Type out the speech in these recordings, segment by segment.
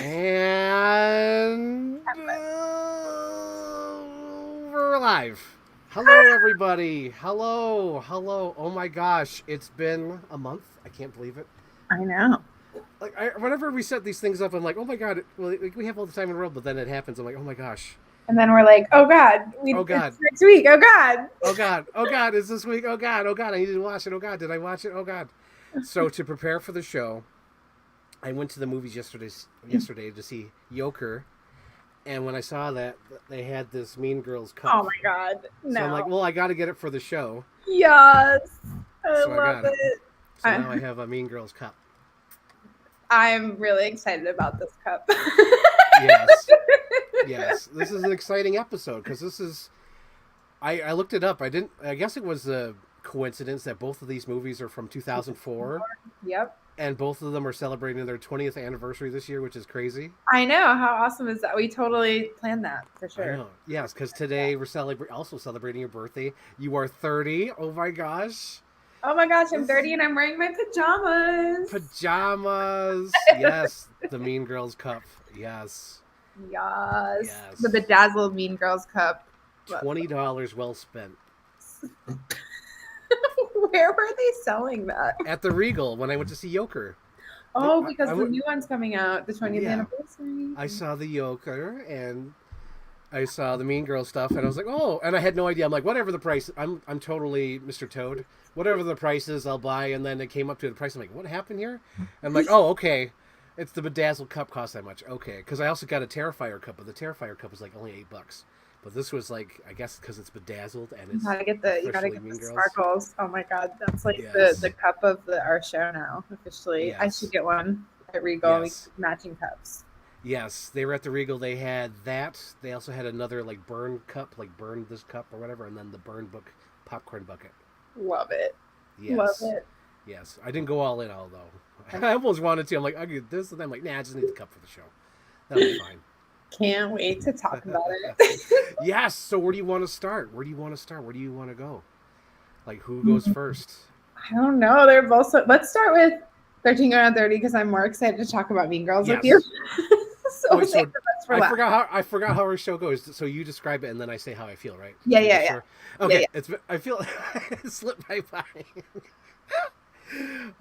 And we're live. Hello, everybody. Hello, hello. Oh my gosh, it's been a month. I can't believe it. I know. Whenever we set these things up, I'm like, oh my god. Well, we have all the time in the world, but then it happens. I'm like, oh my gosh. And then we're like, oh God, Oh god. it's next week. Oh God. Oh god. Oh god. Is this week? Oh god. Oh god. I need to watch it. Oh god. Did I watch it? Oh god. So to prepare for the show, I went to the movies yesterday to see Joker. And when I saw that, they had this Mean Girls cup. Oh my God. No. So I'm like, well, I got to get it for the show. Yes. I So I love got it. it. So now I have a Mean Girls cup. I'm really excited about this cup. Yes. Yes. This is an exciting episode because this is. I looked it up. I guess it was a coincidence that both of these movies are from 2004. Yep. And both of them are celebrating their 20th anniversary this year, which is crazy. I know. How awesome is that? We totally planned that for sure. I know. Yes, because today we're also celebrating your birthday. You are 30. Oh my gosh. Oh my gosh, I'm 30 and I'm wearing my pajamas. Pajamas. Yes. The Mean Girls cup. Yes. Yes. The bedazzled Mean Girls cup. $20 well spent. Where were they selling that? At the Regal when I went to see Joker. Oh, because the new one's coming out, the 20th anniversary. I saw the Joker and I saw the Mean Girls stuff, and I was like, oh, and I had no idea. I'm like, whatever the price, I'm totally Mr. Toad. Whatever the price is, I'll buy. And then it came up to the price. I'm like, what happened here? And I'm like, oh, okay. It's the bedazzled cup costs that much. Okay, because I also got a Terrifier cup, but the Terrifier cup was like only $8. But this was like, I guess because it's bedazzled and it's you gotta get the sparkles. Oh my God, that's like the cup of our show now officially. Yes. I should get one at Regal. Yes. Matching cups. Yes, they were at the Regal. They had that. They also had another like burn cup, like burn this cup or whatever, and then the burn book popcorn bucket. Love it. Yes. Love it. Yes, I didn't go all in, although I almost wanted to. I'm like, I get this, and I'm like, nah, I just need the cup for the show. That'll be fine. Can't wait to talk about it. Yes. So where do you want to start? Where do you want to go? Like, who goes first? I don't know. They're both. Let's start with 13 going on 30 because I'm more excited to talk about Mean Girls with you. I forgot how our show goes. So you describe it and then I say how I feel, right? Yeah. Sure? Okay. Yeah. I feel it slipped right by.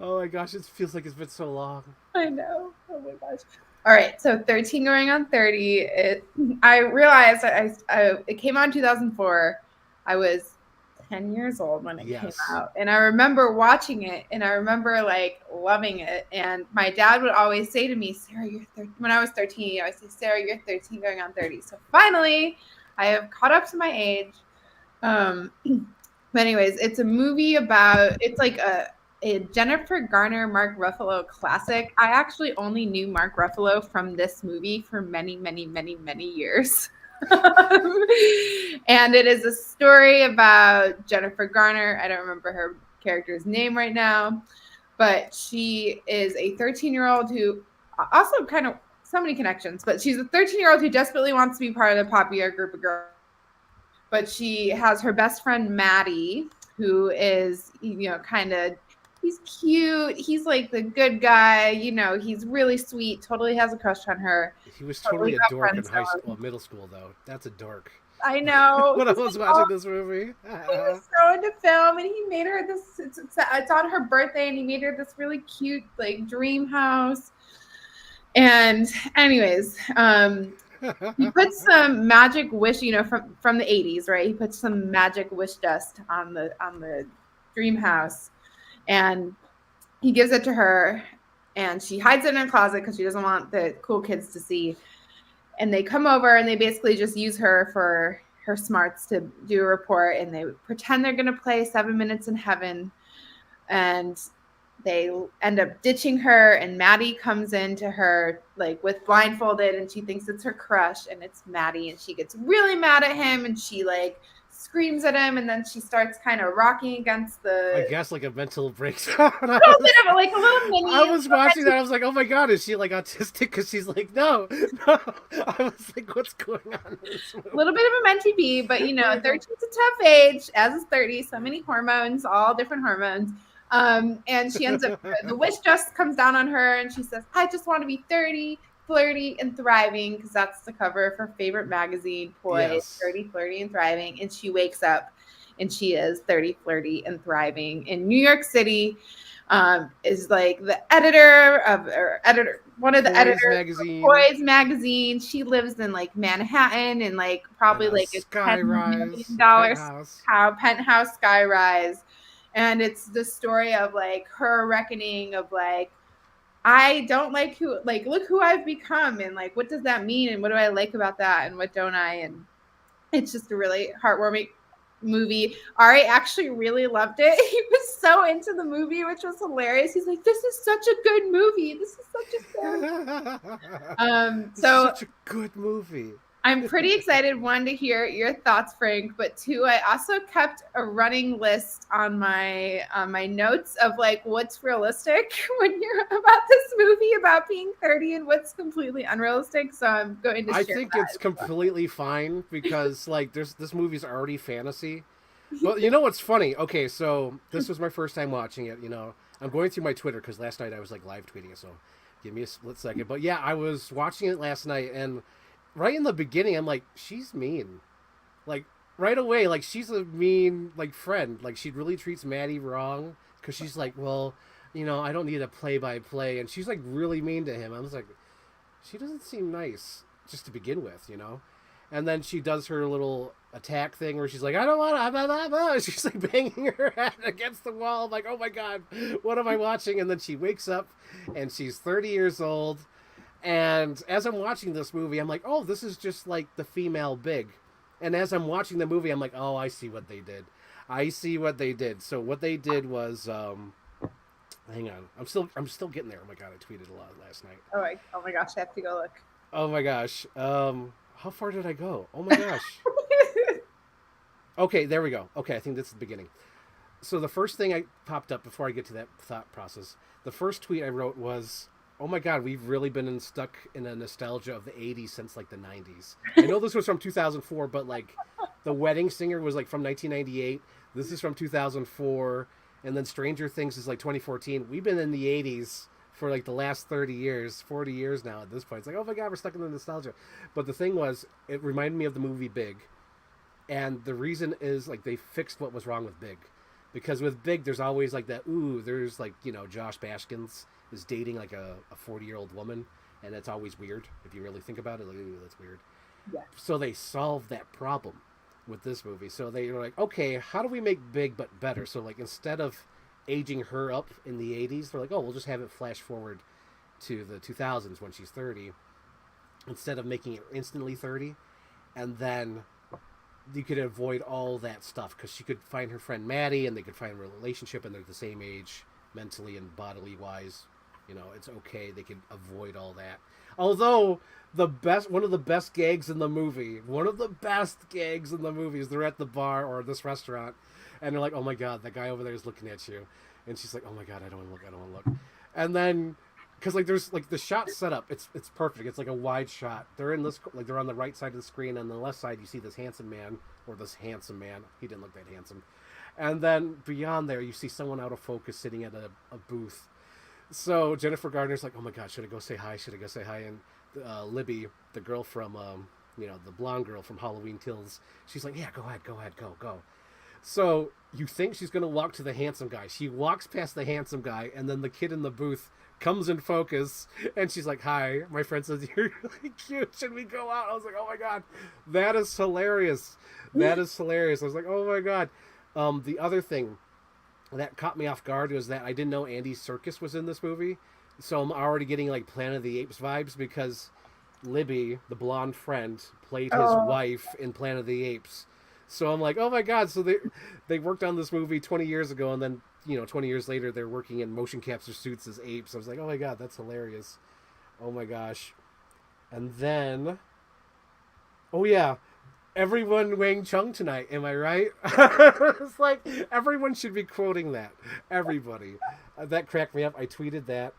Oh my gosh, it feels like it's been so long. I know. Oh my gosh. All right, so 13 going on 30. I realized it came out in 2004. I was 10 years old when it came out. And I remember watching it and I remember like loving it. And my dad would always say to me, Sarah, you're 13. When I was 13, I would say, Sarah, you're 13 going on 30. So finally, I have caught up to my age. But anyways, it's a movie it's like a Jennifer Garner, Mark Ruffalo classic. I actually only knew Mark Ruffalo from this movie for many, many, many, many years. And it is a story about Jennifer Garner. I don't remember her character's name right now, but she is a 13-year-old who also kind of so many connections, but she's a 13-year-old who desperately wants to be part of the popular group of girls. But she has her best friend, Maddie, who is, kind of, he's cute. He's like the good guy. He's really sweet. Totally has a crush on her. He was totally a dork in middle school, though. That's a dork. I know. When I was watching this movie. He was so into film, and he made her this, it's on her birthday, and he made her this really cute, like, dream house. And anyways, he put some magic wish, from the 80s, right? He put some magic wish dust on the dream house. And he gives it to her, and she hides it in a closet because she doesn't want the cool kids to see. And they come over, and they basically just use her for her smarts to do a report, and they pretend they're going to play 7 Minutes in Heaven. And they end up ditching her, and Maddie comes into her like with blindfolded, and she thinks it's her crush, and it's Maddie, and she gets really mad at him, and she like screams at him, and then she starts kind of rocking against the. I guess like a mental breakdown. A little bit of like a little mini. I was watching that. I was like, oh my god, is she like autistic? Because she's like, no. I was like, what's going on? A little bit of a mentee bee, but 13's a tough age, as is 30. So many hormones, all different hormones. And she ends up, the wish dust comes down on her, and she says, I just want to be 30. flirty, and thriving, because that's the cover of her favorite magazine, Poise, Yes. 30, flirty, and thriving. And she wakes up and she is 30, flirty, and thriving in New York City. Is like the one of the Poise editors of magazine Poise magazine. She lives in like Manhattan and like and probably a like a skyrise, $10 a million penthouse. penthouse skyrise. And it's the story of like her reckoning of like, I don't like who, like, look who I've become, and like, what does that mean, and what do I like about that, and what don't I? And it's just a really heartwarming movie. Ari actually really loved it. He was so into the movie, which was hilarious. He's like, "This is such a good movie. This is such a good." This is So such a good movie. I'm pretty excited, one, to hear your thoughts, Frank, but two, I also kept a running list on my notes of like what's realistic when you're about this movie about being 30 and what's completely unrealistic. So I'm going to I share think that it's as well. completely fine because like this movie's already fantasy. But you know what's funny? Okay, so this was my first time watching it. I'm going through my Twitter because last night I was like live tweeting it. So give me a split second. But yeah, I was watching it last night, and right in the beginning, I'm like, she's mean. Like right away, like she's a mean like friend. Like she really treats Maddie wrong because she's like, well, I don't need a play by play, and she's like really mean to him. I was like, she doesn't seem nice just to begin with. And then she does her little attack thing where she's like, I don't want to, blah, blah, blah. She's like banging her head against the wall. I'm like, oh my God, what am I watching? And then she wakes up and she's 30 years old. And as I'm watching this movie, I'm like, oh, this is just like the female Big. And as I'm watching the movie, I'm like, oh, I see what they did. I see what they did. So what they did was, hang on, I'm still getting there. Oh my God, I tweeted a lot last night. Oh my gosh, I have to go look. Oh my gosh. How far did I go? Oh my gosh. Okay, there we go. Okay, I think this is the beginning. So the first thing I popped up before I get to that thought process, the first tweet I wrote was, "Oh my God, we've really been stuck in a nostalgia of the '80s since like the '90s." I know this was from 2004, but like, The Wedding Singer was like from 1998. This is from 2004, and then Stranger Things is like 2014. We've been in the '80s for like the last 30 years, 40 years now at this point. It's like, oh my God, we're stuck in the nostalgia. But the thing was, it reminded me of the movie Big. And the reason is like they fixed what was wrong with Big. Because with Big, there's always like that, there's like, Josh Baskins is dating like a 40-year-old woman. And it's always weird. If you really think about it, like, ooh, that's weird. Yeah. So they solved that problem with this movie. So they were like, okay, how do we make Big but better? So like instead of aging her up in the 80s, they're like, oh, we'll just have it flash forward to the 2000s when she's 30 instead of making it instantly 30. And then you could avoid all that stuff because she could find her friend Maddie and they could find a relationship and they're the same age mentally and bodily wise. It's okay. They could avoid all that. Although one of the best gags in the movie is they're at the bar or this restaurant and they're like, oh my God, that guy over there is looking at you. And she's like, oh my God, I don't want to look. And then, because like there's like the shot set up, it's perfect. It's like a wide shot. They're in this, like they're on the right side of the screen. On the left side, you see this handsome man. He didn't look that handsome. And then beyond there, you see someone out of focus sitting at a booth. So Jennifer Garner's like, oh my God, should I go say hi? And Libby, the girl from, the blonde girl from Halloween Kills, she's like, yeah, go ahead, go. So you think she's going to walk to the handsome guy. She walks past the handsome guy, and then the kid in the booth comes in focus, and she's like, hi, my friend says, you're really cute. Should we go out? I was like, oh my God, that is hilarious. I was like, oh my God. The other thing that caught me off guard was that I didn't know Andy Serkis was in this movie. So I'm already getting like Planet of the Apes vibes because Libby, the blonde friend, played his wife in Planet of the Apes. So I'm like, oh my God. So they worked on this movie 20 years ago, and then 20 years later they're working in motion capture suits as apes. I was like, oh my God, that's hilarious. Oh my gosh. And then, oh yeah, everyone Wang Chung tonight. Am I right? It's like everyone should be quoting that. Everybody. That cracked me up. I tweeted that.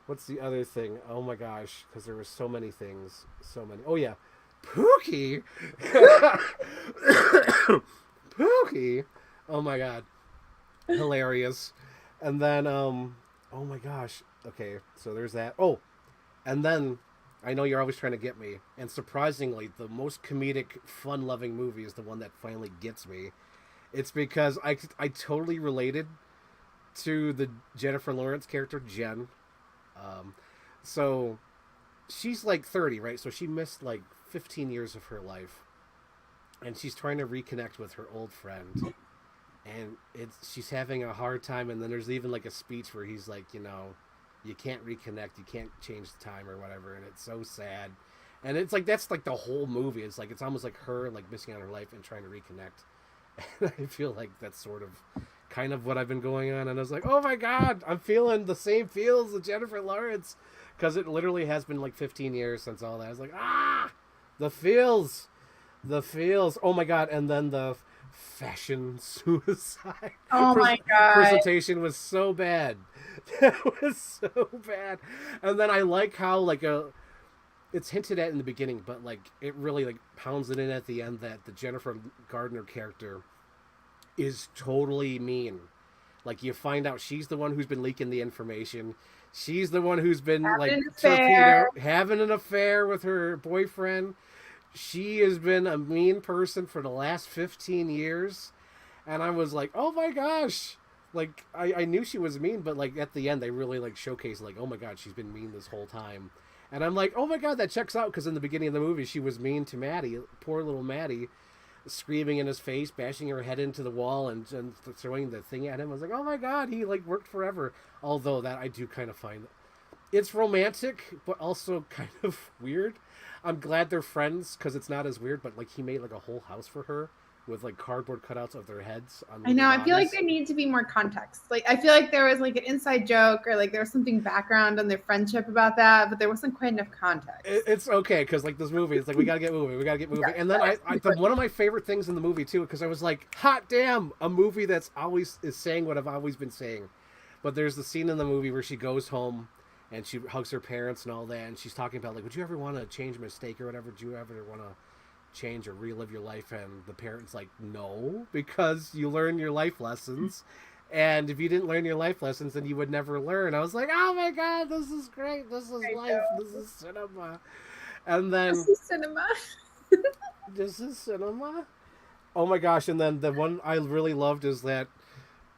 What's the other thing? Oh my gosh, because there were so many things. So many. Oh yeah, Pookie. Pookie. Oh my God, hilarious. And then oh my gosh. Okay, so there's that. Oh, and then I know you're always trying to get me. And surprisingly, the most comedic, fun-loving movie is the one that finally gets me. It's because I totally related to the Jennifer Lawrence character, Jen. So she's like 30, right? So she missed like 15 years of her life. And she's trying to reconnect with her old friend. And she's having a hard time. And then there's even like a speech where he's like, you can't reconnect, you can't change the time or whatever. And it's so sad. And it's like, that's like the whole movie. It's like, it's almost like her like missing out on her life and trying to reconnect. And I feel like that's sort of kind of what I've been going on. And I was like, oh my God, I'm feeling the same feels of Jennifer Lawrence. Because it literally has been like 15 years since all that. I was like, the feels. The feels. Oh my God. And then the fashion suicide. Oh my God. Presentation was so bad. That was so bad. And then I like how like it's hinted at in the beginning, but like it really like pounds it in at the end that the Jennifer Gardner character is totally mean. Like you find out she's the one who's been leaking the information. She's the one who's been having an affair with her boyfriend. She has been a mean person for the last 15 years. And I was like, oh my gosh. Like, I knew she was mean, but like at the end, they really like showcased like, oh my God, she's been mean this whole time. And I'm like, oh my God, that checks out. Because in the beginning of the movie, she was mean to Maddie, poor little Maddie, screaming in his face, bashing her head into the wall and throwing the thing at him. I was like, oh my God, he like worked forever. Although that I do kind of find it's romantic, but also kind of weird. I'm glad they're friends because it's not as weird, but like he made like a whole house for her with like cardboard cutouts of their heads. I know. I feel like there needs to be more context. Like I feel like there was like an inside joke or like there was something background on their friendship about that, but there wasn't quite enough context. It's okay because like this movie, it's like we gotta get moving, Yeah, and then one of my favorite things in the movie too, because I was like, hot damn, a movie that's always is saying what I've always been saying. But there's the scene in the movie where she goes home and she hugs her parents and all that, and she's talking about like, would you ever want to change a mistake or whatever? Do you ever want to change or relive your life? And the parents like, no, because you learn your life lessons, and if you didn't learn your life lessons, then you would never learn. I was like, oh my God, this is great, this is life, this is cinema. And then this is cinema. This is cinema. Oh my gosh. And then the one I really loved is that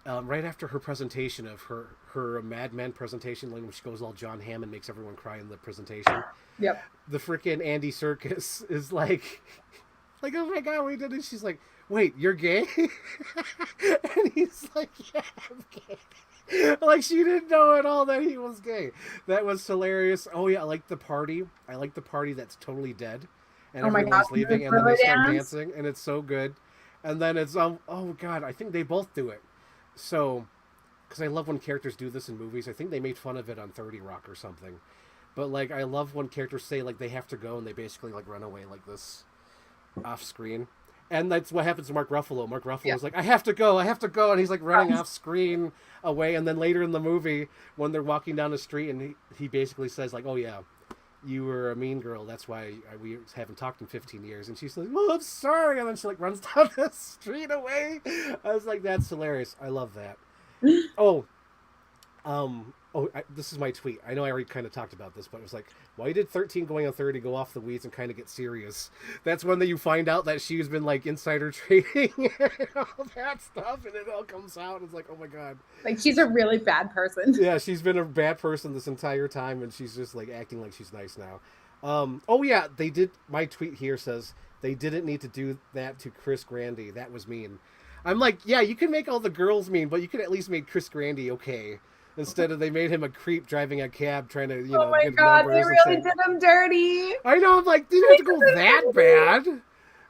right after her presentation of her Mad Men presentation, when she goes all John Hamm and makes everyone cry in the presentation. Yep. The freaking Andy Serkis is like, oh my God, we did it. She's like, wait, you're gay? And he's like, yeah, I'm gay. Like she didn't know at all that he was gay. That was hilarious. Oh yeah, I like the party. I like the party that's totally dead, and everyone's leaving, and then they start dancing, and it's so good. And then it's oh God, I think they both do it. So, because I love when characters do this in movies. I think they made fun of it on 30 Rock or something. But like, I love when characters say like they have to go and they basically like run away like this off screen. And that's what happens to Mark Ruffalo. Mark Ruffalo's like, I have to go. And he's like running off screen away. And then later in the movie, when they're walking down the street and he basically says like, oh yeah, you were a mean girl. That's why we haven't talked in 15 years. And she's like, well, I'm sorry. And then she like runs down the street away. I was like, that's hilarious. I love that. This is my tweet. I know I already kind of talked about this, but it was like, why did 13 going on 30 go off the weeds and kind of get serious? That's when you find out that she's been like insider trading and all that stuff, and it all comes out. It's like, oh my God. Like she's a really bad person. Yeah, she's been a bad person this entire time, and she's just like acting like she's nice now. Oh yeah, they did. My tweet here says they didn't need to do that to Chris Grandy. That was mean. I'm like, yeah, you can make all the girls mean, but you could at least make Chris Grandy okay. Instead of they made him a creep driving a cab trying to, oh my God, they really did him dirty. I know, I'm like, didn't have to go that bad.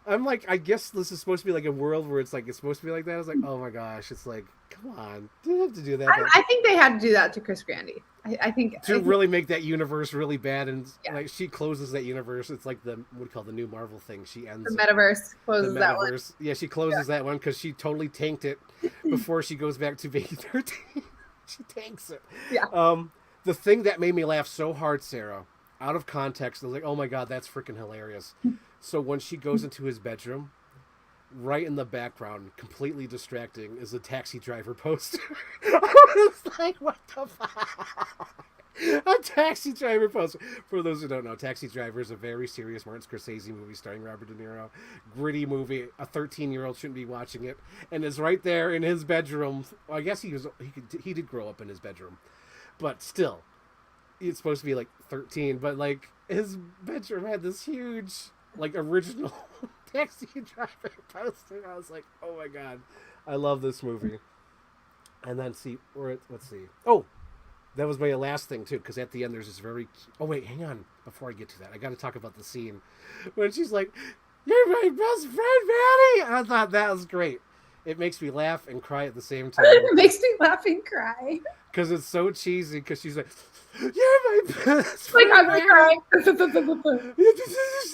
I'm like, I guess this is supposed to be like a world where it's like, it's supposed to be like that. I was like, oh my gosh, it's like, come on, didn't have to do that. I think they had to do that to Chris Grandy. I think really make that universe really bad, and like she closes that universe. It's like what we call the new Marvel thing. She ends the metaverse, closes that one. Yeah, she closes that one because she totally tanked it before she goes back to Becky 13. She tanks it. Yeah. The thing that made me laugh so hard, Sarah, out of context, I was like, oh my God, that's freaking hilarious. So when she goes into his bedroom, right in the background, completely distracting, is a Taxi Driver poster. I was like, what the fuck? A Taxi Driver poster. For those who don't know, Taxi Driver is a very serious Martin Scorsese movie starring Robert De Niro. Gritty movie. A 13-year-old shouldn't be watching it, and it's right there in his bedroom. Well, I guess he did grow up in his bedroom, but still, it's supposed to be like 13. But like his bedroom had this huge, like original Taxi Driver poster. I was like, oh my god, I love this movie. And then let's see. Oh, that was my last thing too, because at the end there's this very. Oh wait, hang on. Before I get to that, I got to talk about the scene when she's like, "You're my best friend, Maddie." I thought that was great. It makes me laugh and cry at the same time. It makes me laugh and cry. Because it's so cheesy. Because she's like, "You're my best friend." Like I'm like crying.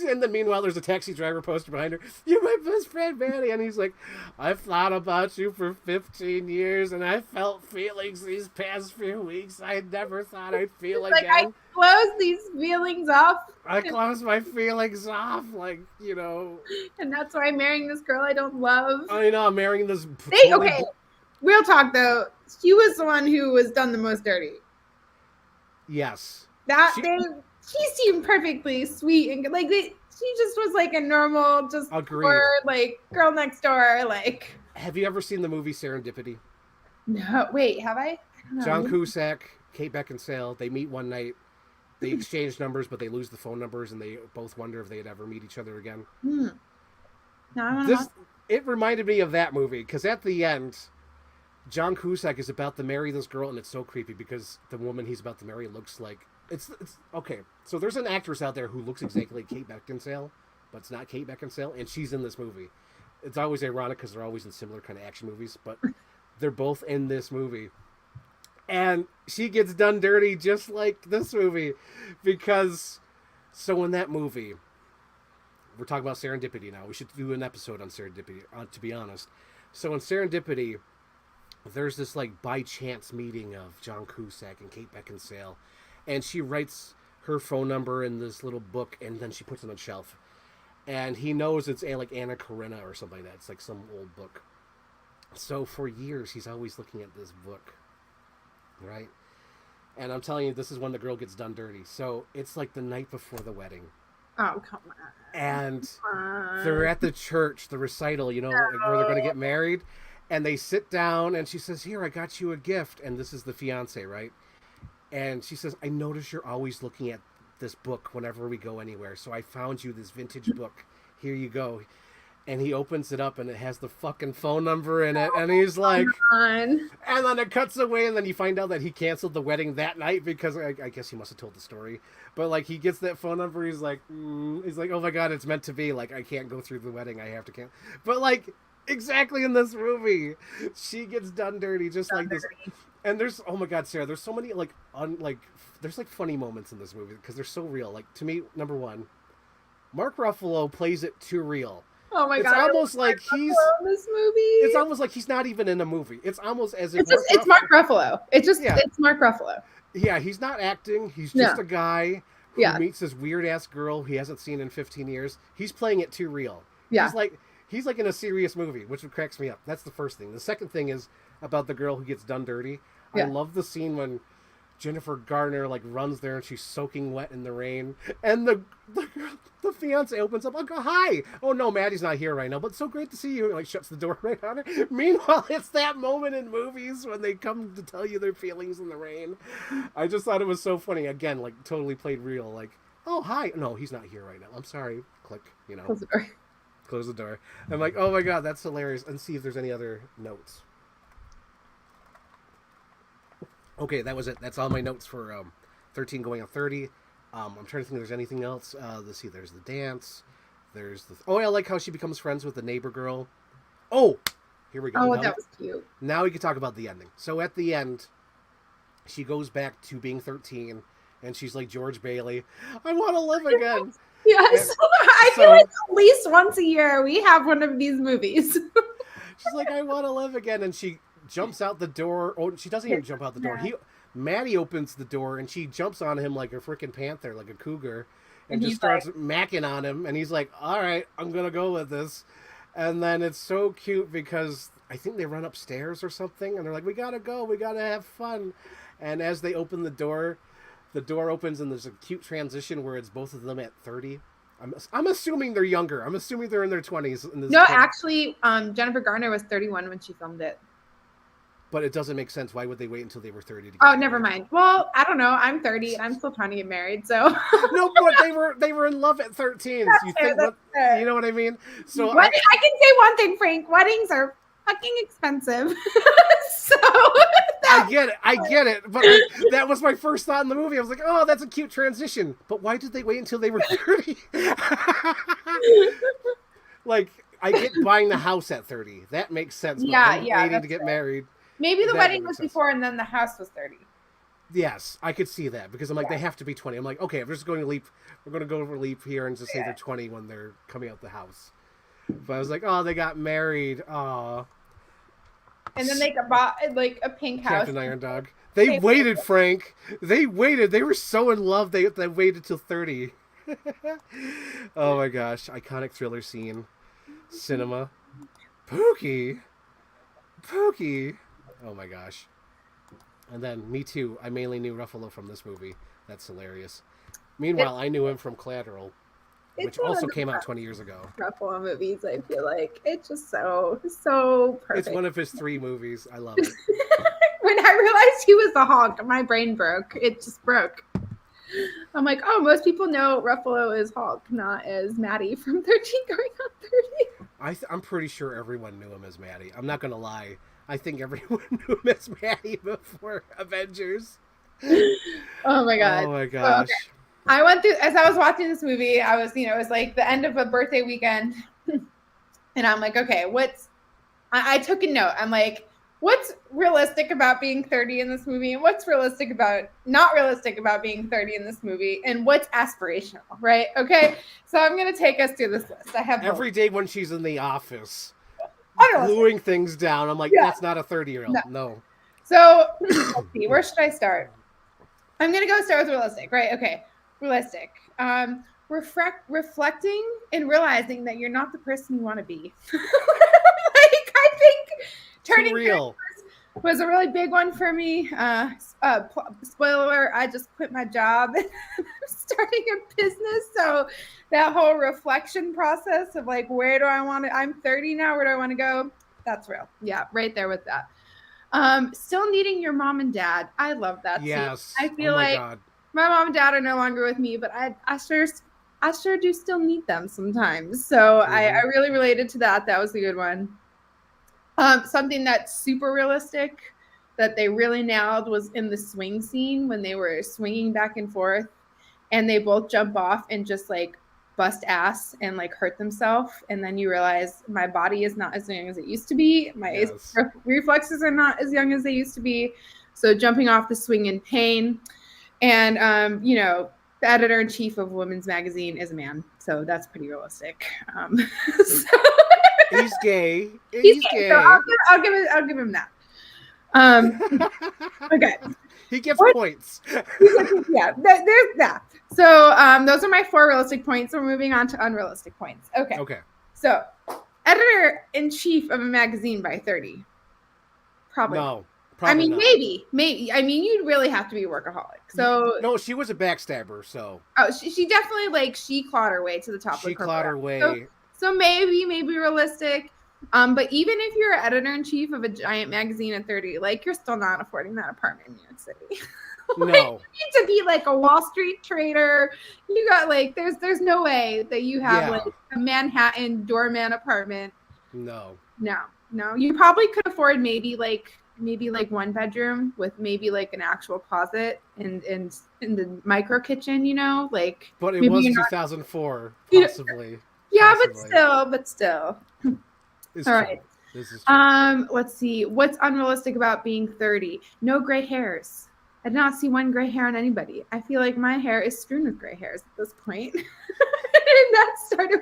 And then meanwhile, there's a Taxi Driver poster behind her. "You're my best friend, Maddie." And he's like, "I've thought about you for 15 years, and I felt feelings these past few weeks I never thought I'd feel Like again. I close these feelings off. I close my feelings off, like, you know." And that's why I'm marrying this girl I don't love. I know, I'm marrying this. Okay, real talk though. She was the one who was done the most dirty. Yes. She seemed perfectly sweet and good. Like she just was like a normal, just Agreed. like girl next door. Like, have you ever seen the movie Serendipity? no, wait, have I? don't know. John Cusack, Kate Beckinsale, they meet one night. They exchange numbers, but they lose the phone numbers, and they both wonder if they'd ever meet each other again. No, I want to. It reminded me of that movie, because at the end, John Cusack is about to marry this girl, and it's so creepy because the woman he's about to marry looks like... It's okay, so there's an actress out there who looks exactly like Kate Beckinsale, but it's not Kate Beckinsale, and she's in this movie. It's always ironic because they're always in similar kind of action movies, but they're both in this movie. And she gets done dirty just like this movie, because... So in that movie... We're talking about Serendipity now. We should do an episode on Serendipity, to be honest. So in Serendipity, there's this like by chance meeting of John Cusack and Kate Beckinsale, and she writes her phone number in this little book, and then she puts it on a shelf. And he knows it's like Anna Karenina or something like that. It's like some old book. So for years, he's always looking at this book, right? And I'm telling you, this is when the girl gets done dirty. So it's like the night before the wedding. Oh, come on. And they're at the church, the recital, you know, like where they're going to get married. And they sit down, and she says, "Here, I got you a gift." And this is the fiance, right? And she says, "I notice you're always looking at this book whenever we go anywhere. So I found you this vintage book. Here you go." And he opens it up, and it has the fucking phone number in it. And he's like... And then it cuts away, and then you find out that he canceled the wedding that night because I guess he must have told the story. But, like, he gets that phone number. He's like, oh, my God, it's meant to be. Like, I can't go through the wedding. I have to cancel. But, like, exactly in this movie, she gets done dirty just like this. And there's... Oh, my God, Sarah, there's so many, like, there's, like, funny moments in this movie because they're so real. Like, to me, number one, Mark Ruffalo plays it too real. Oh my God! It's almost like he's in this movie. It's almost like he's not even in a movie. It's almost as if it's Mark Ruffalo. It's Mark Ruffalo. Yeah, he's not acting. He's just a guy who meets this weird ass girl he hasn't seen in 15 years. He's playing it too real. Yeah, he's like in a serious movie, which cracks me up. That's the first thing. The second thing is about the girl who gets done dirty. Yeah. I love the scene when Jennifer Garner like runs there and she's soaking wet in the rain, and the fiance opens up. I'll go, "Hi." "Oh no, Maddie's not here right now, but so great to see you." And, like, shuts the door right on her. Meanwhile, it's that moment in movies when they come to tell you their feelings in the rain. I just thought it was so funny. Again, like totally played real. Like, "Oh hi, no, he's not here right now. I'm sorry." Click. You know. Close the door. I'm like, oh my God, that's hilarious. And see if there's any other notes. Okay, that was it. That's all my notes for 13 going on 30. I'm trying to think if there's anything else. Let's see. There's the dance. There's the... Oh, I like how she becomes friends with the neighbor girl. Oh, here we go. Oh, that was cute. Now we can talk about the ending. So at the end, she goes back to being 13, and she's like George Bailey. "I want to live again." Yes. I feel like at least once a year we have one of these movies. She's like, "I want to live again," and she jumps out the door. Oh, she doesn't even jump out the door. Maddie opens the door, and she jumps on him like a freaking panther, like a cougar, and just starts macking on him. And he's like, "All right, I'm going to go with this." And then it's so cute because I think they run upstairs or something, and they're like, "We got to go. We got to have fun." And as they open the door, the door opens and there's a cute transition where it's both of them at 30. I'm assuming they're younger. I'm assuming they're in their 20s. No, actually, Jennifer Garner was 31 when she filmed it. But it doesn't make sense. Why would they wait until they were 30 to get married? Never mind. Well, I don't know. I'm 30 and I'm still trying to get married, so. No, but they were in love at 13. That's you fair, think you know what I mean? So I can say one thing, Frank. Weddings are fucking expensive. So I get it. But that was my first thought in the movie. I was like, oh, that's a cute transition. But why did they wait until they were 30? Like, I get buying the house at 30. That makes sense. But waiting to get married. Maybe the wedding was before and then the house was 30. Yes, I could see that because I'm like, they have to be 20. I'm like, okay, if we're just going to leap, we're going to go over leap here and just say they're 20 when they're coming out the house. But I was like, oh, they got married. Aw. And then they bought like a pink house. Captain Iron Dog. They waited, Frank. They waited. They were so in love. They waited till 30. Oh my gosh. Iconic thriller scene. Cinema. Pookie. Oh my gosh. And then me too. I mainly knew Ruffalo from this movie. That's hilarious. Meanwhile, I knew him from Collateral, which also came out 20 years ago. Ruffalo movies, I feel like it's just so perfect. It's one of his 3 movies. I love it. When I realized he was the Hulk, my brain broke. It just broke. I'm like, oh, most people know Ruffalo as Hulk, not as Maddie from 13 going on 30. I'm pretty sure everyone knew him as Maddie. I'm not gonna lie. I think everyone knew him as Maddie before Avengers. Oh my god. Oh my gosh. Okay. I went through, as I was watching this movie, I was, it was like the end of a birthday weekend. And I'm like, okay, I took a note. I'm like, what's realistic about being 30 in this movie? And what's not realistic about being 30 in this movie? And what's aspirational, right? Okay. So I'm going to take us through this list. I have every day when she's in the office, know. gluing things down. I'm like, that's not a 30-year-old. No. So let's see, where should I start? I'm going to go start with realistic, right? Okay. Realistic. Reflecting and realizing that you're not the person you want to be. Like, I think turning real was a really big one for me. Spoiler alert, I just quit my job and I'm starting a business. So that whole reflection process of like, where do I want to, I'm 30 now, where do I want to go? That's real. Yeah, right there with that. Still needing your mom and dad. I love that. Yes. I feel like God. My mom and dad are no longer with me, but I sure do still need them sometimes. So I really related to that. That was a good one. Something that's super realistic that they really nailed was in the swing scene when they were swinging back and forth and they both jump off and just like bust ass and like hurt themselves. And then you realize my body is not as young as it used to be. My reflexes are not as young as they used to be. So jumping off the swing in pain. And, the editor-in-chief of Women's Magazine is a man. So that's pretty realistic. He's gay. He's gay. So I'll give him that. Okay. He gets points. Yeah, there's that. So those are my 4 realistic points. We're moving on to unrealistic points. Okay. So editor-in-chief of a magazine by 30. Probably. No. Probably not. Maybe. I mean, you'd really have to be a workaholic. So no, she was a backstabber. So she definitely she clawed her way to the top. She clawed her way. So maybe realistic. But even if you're editor-in-chief of a giant magazine at 30, like you're still not affording that apartment in New York City. No. You need to be like a Wall Street trader. You got like there's no way that you have like a Manhattan doorman apartment. No. You probably could afford maybe like 1 bedroom with maybe like an actual closet and in the micro kitchen, like. But it was 2004, possibly. Yeah, but still. It's all right. This is true. Let's see. What's unrealistic about being 30? No gray hairs. I did not see one gray hair on anybody. I feel like my hair is strewn with gray hairs at this point. And that started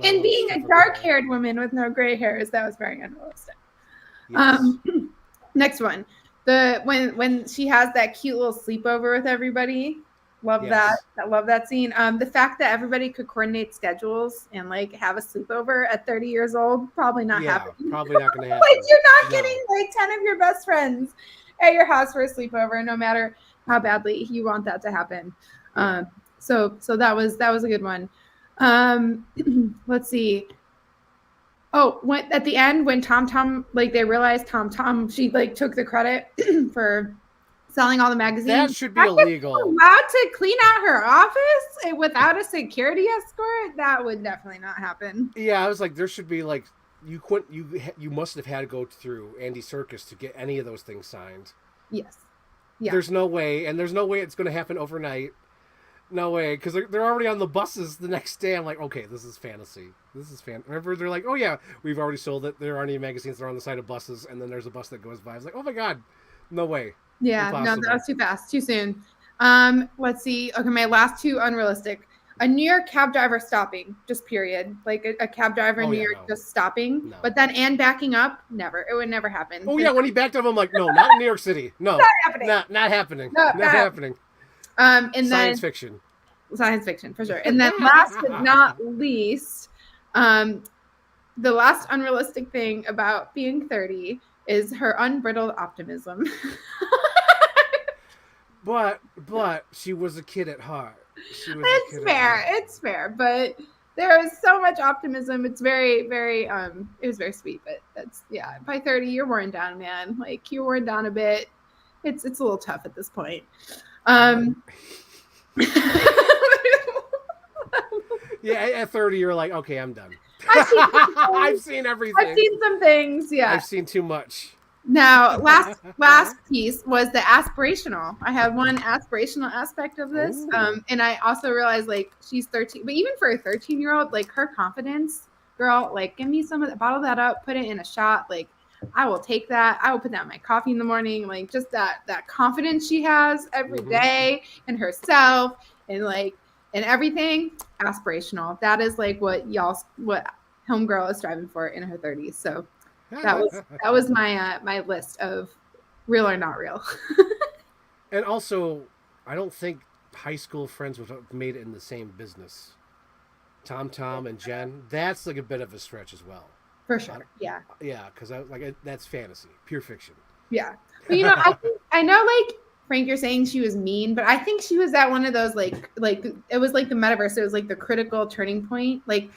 and being a dark-haired woman with no gray hairs, that was very unrealistic. Yes. Next one. When she has that cute little sleepover with everybody. Love that. I love that scene. The fact that everybody could coordinate schedules and like have a sleepover at 30 years old, probably not happening. Probably not going to happen. Like you're not getting like 10 of your best friends at your house for a sleepover, no matter how badly you want that to happen. Yeah. So that was a good one. Let's see. Oh, when at the end when Tom like they realized Tom she like took the credit for selling all the magazines. That should be That if you were illegal. allowed to clean out her office without a security escort, that would definitely not happen. Yeah, I was like, there should be like, you couldn't, you must have had to go through Andy Serkis to get any of those things signed. Yes. Yeah. There's no way, and there's no way it's going to happen overnight. No way, because they're already on the buses the next day. I'm like, okay, this is fantasy. This is fan. Remember, they're like, oh yeah, we've already sold it. There aren't any magazines that are on the side of buses, and then there's a bus that goes by. I was like, oh my god, no way. Yeah, Impossible. no, that was too fast, too soon. Let's see. Okay, my last two unrealistic. A New York cab driver stopping, just period. Like a cab driver in New York just stopping. No. But then and backing up, never. It would never happen. Oh yeah, when he backed up, I'm like, no, not in New York City. No, not happening. Not happening. No, not happening. And Science fiction. Science fiction for sure. And then last but not least, the last unrealistic thing about being 30 is her unbridled optimism. But she was a kid at heart. It's fair, but there was so much optimism. It's very, very it was very sweet, but that's by 30 you're worn down, man. Like you're worn down a bit. It's a little tough at this point. Yeah, at 30 you're like, okay, I'm done. I've seen everything. I've seen some things, yeah. I've seen too much. Now, last piece was the aspirational. I have one aspirational aspect of this. And I also realized like she's 13, but even for a 13-year-old, like her confidence, girl, like give me some of that, bottle that up, put it in a shot. Like I will take that. I will put that in my coffee in the morning. Like just that confidence she has every day in herself and like and everything aspirational. That is like what Homegirl is striving for in her 30s. So that was my my list of real or not real. And also, I don't think high school friends would have made it in the same business. Tom and Jen, that's like a bit of a stretch as well. For sure, yeah. Yeah, because that's fantasy, pure fiction. Yeah, but I know like Frank, you're saying she was mean, but I think she was at one of those like it was like the metaverse. It was like the critical turning point. Like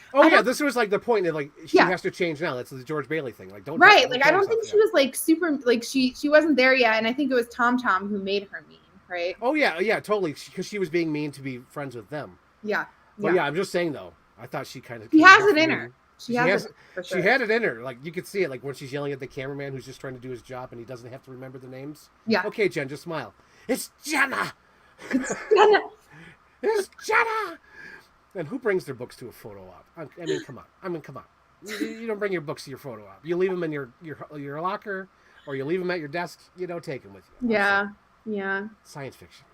this was like the point that like she has to change now. That's the George Bailey thing. Like don't I don't think she was like super like she wasn't there yet, and I think it was Tom who made her mean, right? Oh yeah, totally, because she was being mean to be friends with them. Yeah. But yeah, I'm just saying though. I thought she kind of has it in her. She had it in her. Like you could see it, like when she's yelling at the cameraman who's just trying to do his job and he doesn't have to remember the names. Yeah. Okay, Jen, just smile. It's Jenna. It's Jenna. It's Jenna. And who brings their books to a photo op? I mean, come on. You don't bring your books to your photo op. You leave them in your locker, or you leave them at your desk. You don't take them with you. Yeah. Science fiction.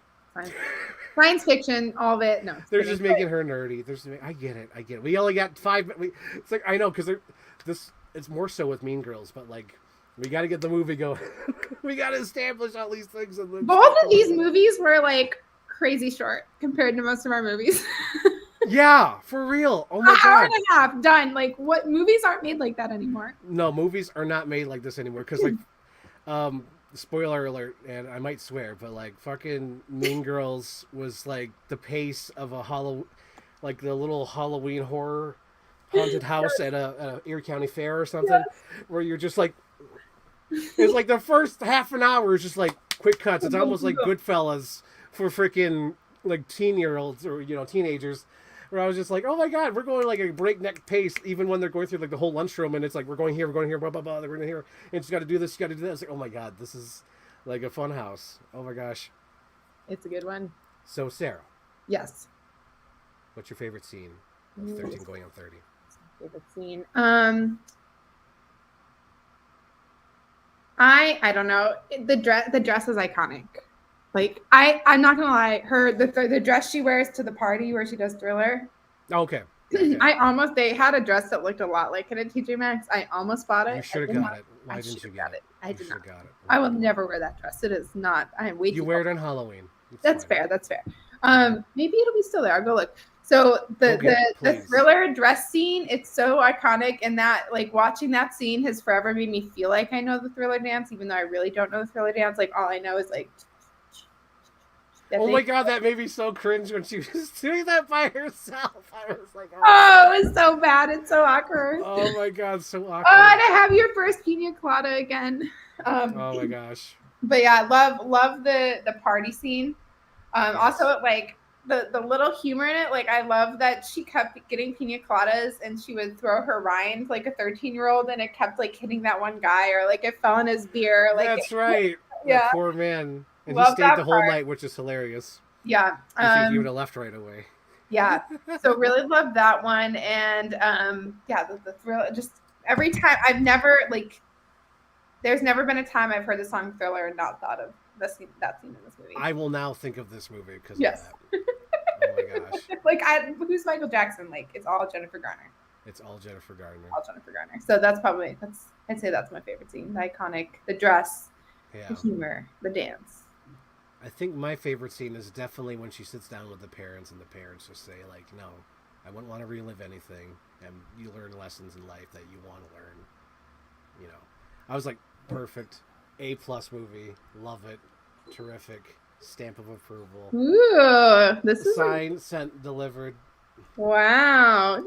Science fiction, all of it. No, they're just making her nerdy. I get it. We only got 5 minutes. It's like I know because it's more so with Mean Girls, but like we got to get the movie going. We got to establish all these things. Both of these movies were like crazy short compared to most of our movies. Yeah, for real. Oh my god, hour and a half done. Like what movies aren't made like that anymore? No, movies are not made like this anymore because like. Spoiler alert, and I might swear, but like fucking Mean Girls was like the pace of like the little Halloween horror haunted house at a Erie County fair or something, where you're just like, it's like the first half an hour is just like quick cuts. It's almost like Goodfellas for freaking like teen-year-olds or teenagers. Where I was just like, oh my god, we're going like a breakneck pace, even when they're going through like the whole lunchroom, and it's like we're going here, blah blah blah, we're going here, and she's got to do this, you got to do that. It's like, oh my god, this is like a fun house. Oh my gosh, it's a good one. So Sarah, yes, what's your favorite scene of 13 going on 30? Favorite scene? I don't know. The dress is iconic. Like I'm not gonna lie, the dress she wears to the party where she does Thriller. Okay. They had a dress that looked a lot like it at TJ Maxx. I almost bought it. You should have got it. Why didn't you get it? I did not. Got it. I will never wear that dress. It is not. I am way too. You wear it on Halloween. That's fair. Maybe it'll be still there. I'll go look. So the Thriller dress scene, it's so iconic, and that like watching that scene has forever made me feel like I know the Thriller dance, even though I really don't know the Thriller dance. Like all I know is like Oh my god, that made me so cringe when she was doing that by herself. I was like, oh, it was so bad. It's so awkward. oh my god, so awkward. Oh, to have your first pina colada again. Oh my gosh. But yeah, love the party scene. Yes. Also, like the little humor in it. Like I love that she kept getting pina coladas and she would throw her rind like a 13-year-old, and it kept like hitting that one guy, or like it fell in his beer. Like that's right. Yeah, that poor man, and love he stayed the whole part. night, which is hilarious. Yeah, I think he would have left right away. Yeah, so really love that one, and yeah, the thrill. Just every time, I've never like. There's never been a time I've heard the song Thriller and not thought of that scene in this movie. I will now think of this movie because yes. of that. Oh my gosh. Like, who's Michael Jackson? Like, it's all Jennifer Garner. It's all Jennifer Garner. All Jennifer Garner. So I'd say that's my favorite scene. The iconic, the dress, the humor, the dance. I think my favorite scene is definitely when she sits down with the parents and the parents just say, like, no, I wouldn't want to relive anything. And you learn lessons in life that you want to learn. You know, I was like, perfect. A+ movie. Love it. Terrific. Stamp of approval. Ooh, this is signed, sent, delivered. Wow.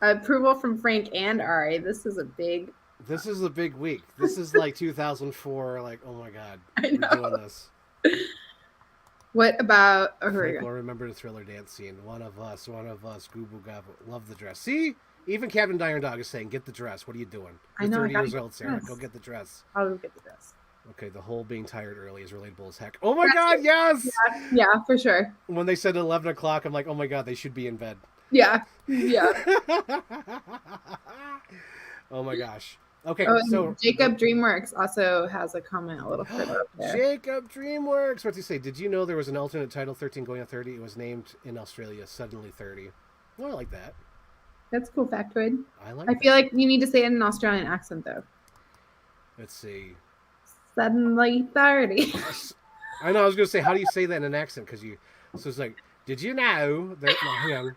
Approval from Frank and Ari. This is a big week. This is like 2004. Like, oh my god, we're doing this. What about Frank will remember the Thriller dance scene. One of us, Google Gobble. Love the dress. See? Even Captain Iron Dog is saying, get the dress. What are you doing? You're 30 years old, Sarah. Go get the dress. I'll go get the dress. Okay, the whole being tired early is relatable as heck. Oh my god, yes! Yeah, for sure. When they said 11 o'clock, I'm like, oh my god, they should be in bed. Yeah. Oh my gosh. Okay, so Jacob DreamWorks also has a comment a little further up there. Jacob DreamWorks. What's he say? Did you know there was an alternate title, 13 Going on 30? It was named in Australia Suddenly 30. Well, I like that. That's a cool factoid. I feel like you need to say it in an Australian accent, though. Let's see. Suddenly 30. I know. I was going to say, how do you say that in an accent? Because so it's like, did you know that? No, hang on.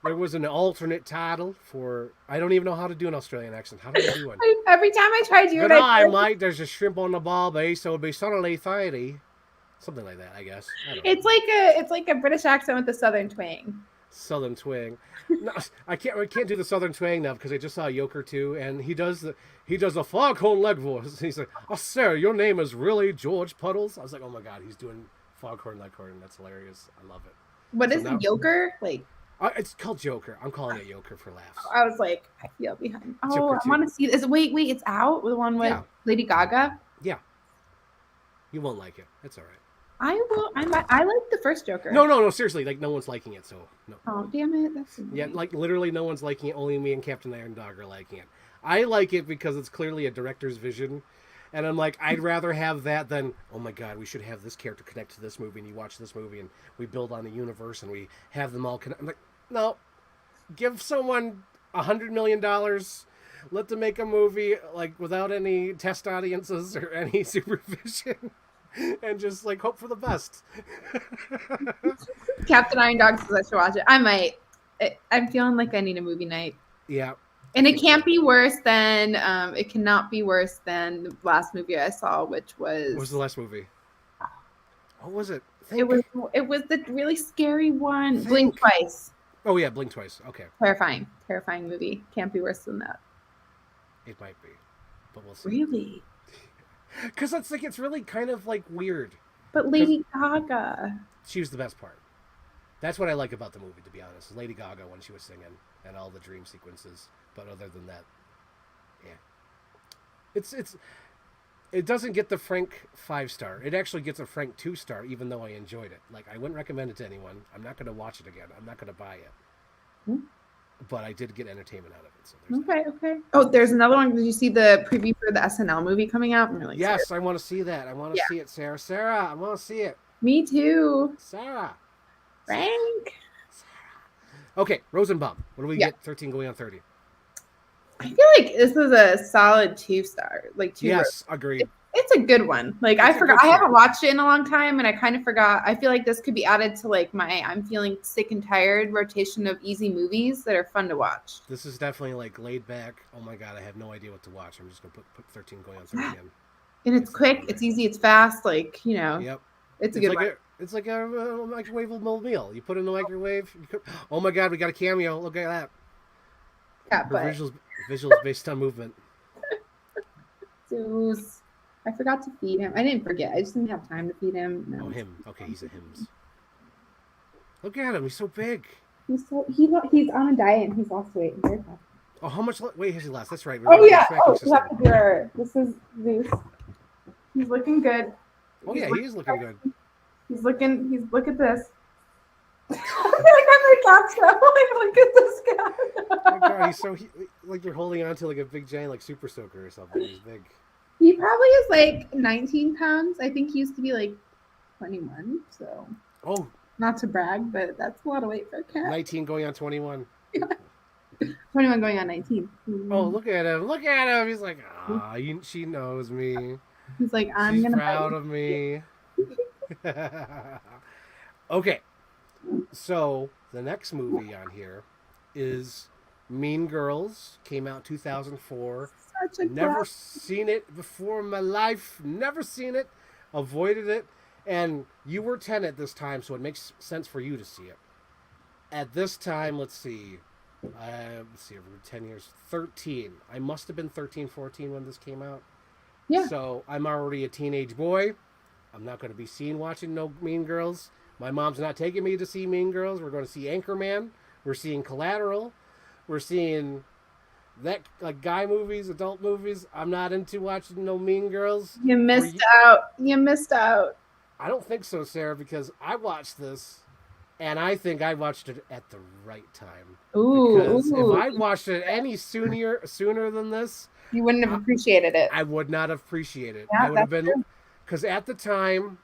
There was an alternate title for. I don't even know how to do an Australian accent. How do I do one? Every time I try to do it, mate. There's a shrimp on the barbie, so it'd be suddenly 30. Something like that, I guess. It's like a British accent with a southern twang. Southern twang. No, I can't do the southern twang now because I just saw Joker 2 and he does a foghorn leg voice. He's like, "Oh, sir, your name is really George Puddles." I was like, "Oh my god, he's doing foghorn leghorn." That's hilarious. I love it. What is it, Joker? Like, it's called Joker. I'm calling it Joker for laughs. I was like, I feel behind. Oh, I want to see this. Wait, it's out. The one with Lady Gaga. Yeah. You won't like it. It's all right. I will. I like the first Joker. No. Seriously, like no one's liking it. So no. Oh damn it! That's so yeah. Like literally, no one's liking it. Only me and Captain Iron Dog are liking it. I like it because it's clearly a director's vision, and I'm like, I'd rather have that than, oh my god, we should have this character connect to this movie, and you watch this movie, and we build on the universe, and we have them all connect. I'm like, no, give someone $100 million. Let them make a movie like without any test audiences or any supervision. And just like hope for the best. Captain Iron Dog says I should watch it. I might. I'm feeling like I need a movie night. Yeah. And it can't be worse than. It cannot be worse than the last movie I saw, which was. What was the last movie? What was it? It was the really scary one. Blink Twice. Oh yeah, Blink Twice. Okay. Terrifying movie. Can't be worse than that. It might be, but we'll see. Really. Because it's really kind of like weird. But Lady Gaga. She was the best part. That's what I like about the movie, to be honest. Lady Gaga when she was singing and all the dream sequences. But other than that, yeah. It doesn't get the Frank 5-star. It actually gets a Frank 2-star, even though I enjoyed it. Like, I wouldn't recommend it to anyone. I'm not going to watch it again. I'm not going to buy it. But I did get entertainment out of it. So okay. Oh, there's another one. Did you see the preview for the SNL movie coming out? I'm really excited. Yes, I want to see that. I want to see it, Sarah. Sarah, I want to see it. Me too. Sarah. Frank. Sarah. Okay, Rosenbaum. What do we get? 13 Going on 30. I feel like this is a solid 2-star. Like 2. Yes, agreed. It's a good one. Like I forgot. I haven't watched it in a long time, and I kind of forgot. I feel like this could be added to like my I'm feeling sick and tired rotation of easy movies that are fun to watch. This is definitely like laid back. Oh my god, I have no idea what to watch. I'm just gonna put 13 Going on 30 in. And it's quick. It's easy. It's fast. Like Yep. It's a good one. It's like a microwavable meal. You put it in the microwave. Oh my god, we got a cameo. Look at that. Yeah, Her but visuals based on movement. Zeus. I forgot to feed him. I didn't forget. I just didn't have time to feed him. No. Oh, him. Okay, he's a Hims. Look at him. He's so big. He's on a diet and he's lost weight. Very fast. Oh, how much weight has he lost? That's right. Oh yeah. Oh, you have to hear. This is Zeus. He's looking good. Oh yeah, he is looking good. Look at this. I feel like I'm a cat show. Like, look at this guy. Oh my god, he's so like you're holding on to like a big giant like super soaker or something. He's big. He probably is like 19 pounds. I think he used to be like 21. So. Oh. Not to brag, but that's a lot of weight for a cat. 19 going on 21. Yeah. 21 going on 19. Mm-hmm. Oh, look at him. Look at him. He's like, she knows me. He's like, She's proud of me. Okay. So, the next movie on here is Mean Girls. Came out 2004. Never seen it before in my life. Never seen it. Avoided it. And you were 10 at this time, so it makes sense for you to see it. At this time, let's see, over 10 years, 13. I must have been 13, 14 when this came out. Yeah. So I'm already a teenage boy. I'm not going to be seen watching no Mean Girls. My mom's not taking me to see Mean Girls. We're going to see Anchorman. We're seeing Collateral. We're seeing that like guy movies, adult movies. I'm not into watching no Mean Girls. You missed out. You missed out. I don't think so, Sarah, because I watched this, and I think I watched it at the right time. Because if I watched it any sooner than this, you wouldn't have appreciated it. I would not have appreciated it. Yeah, I would have been, because at the time,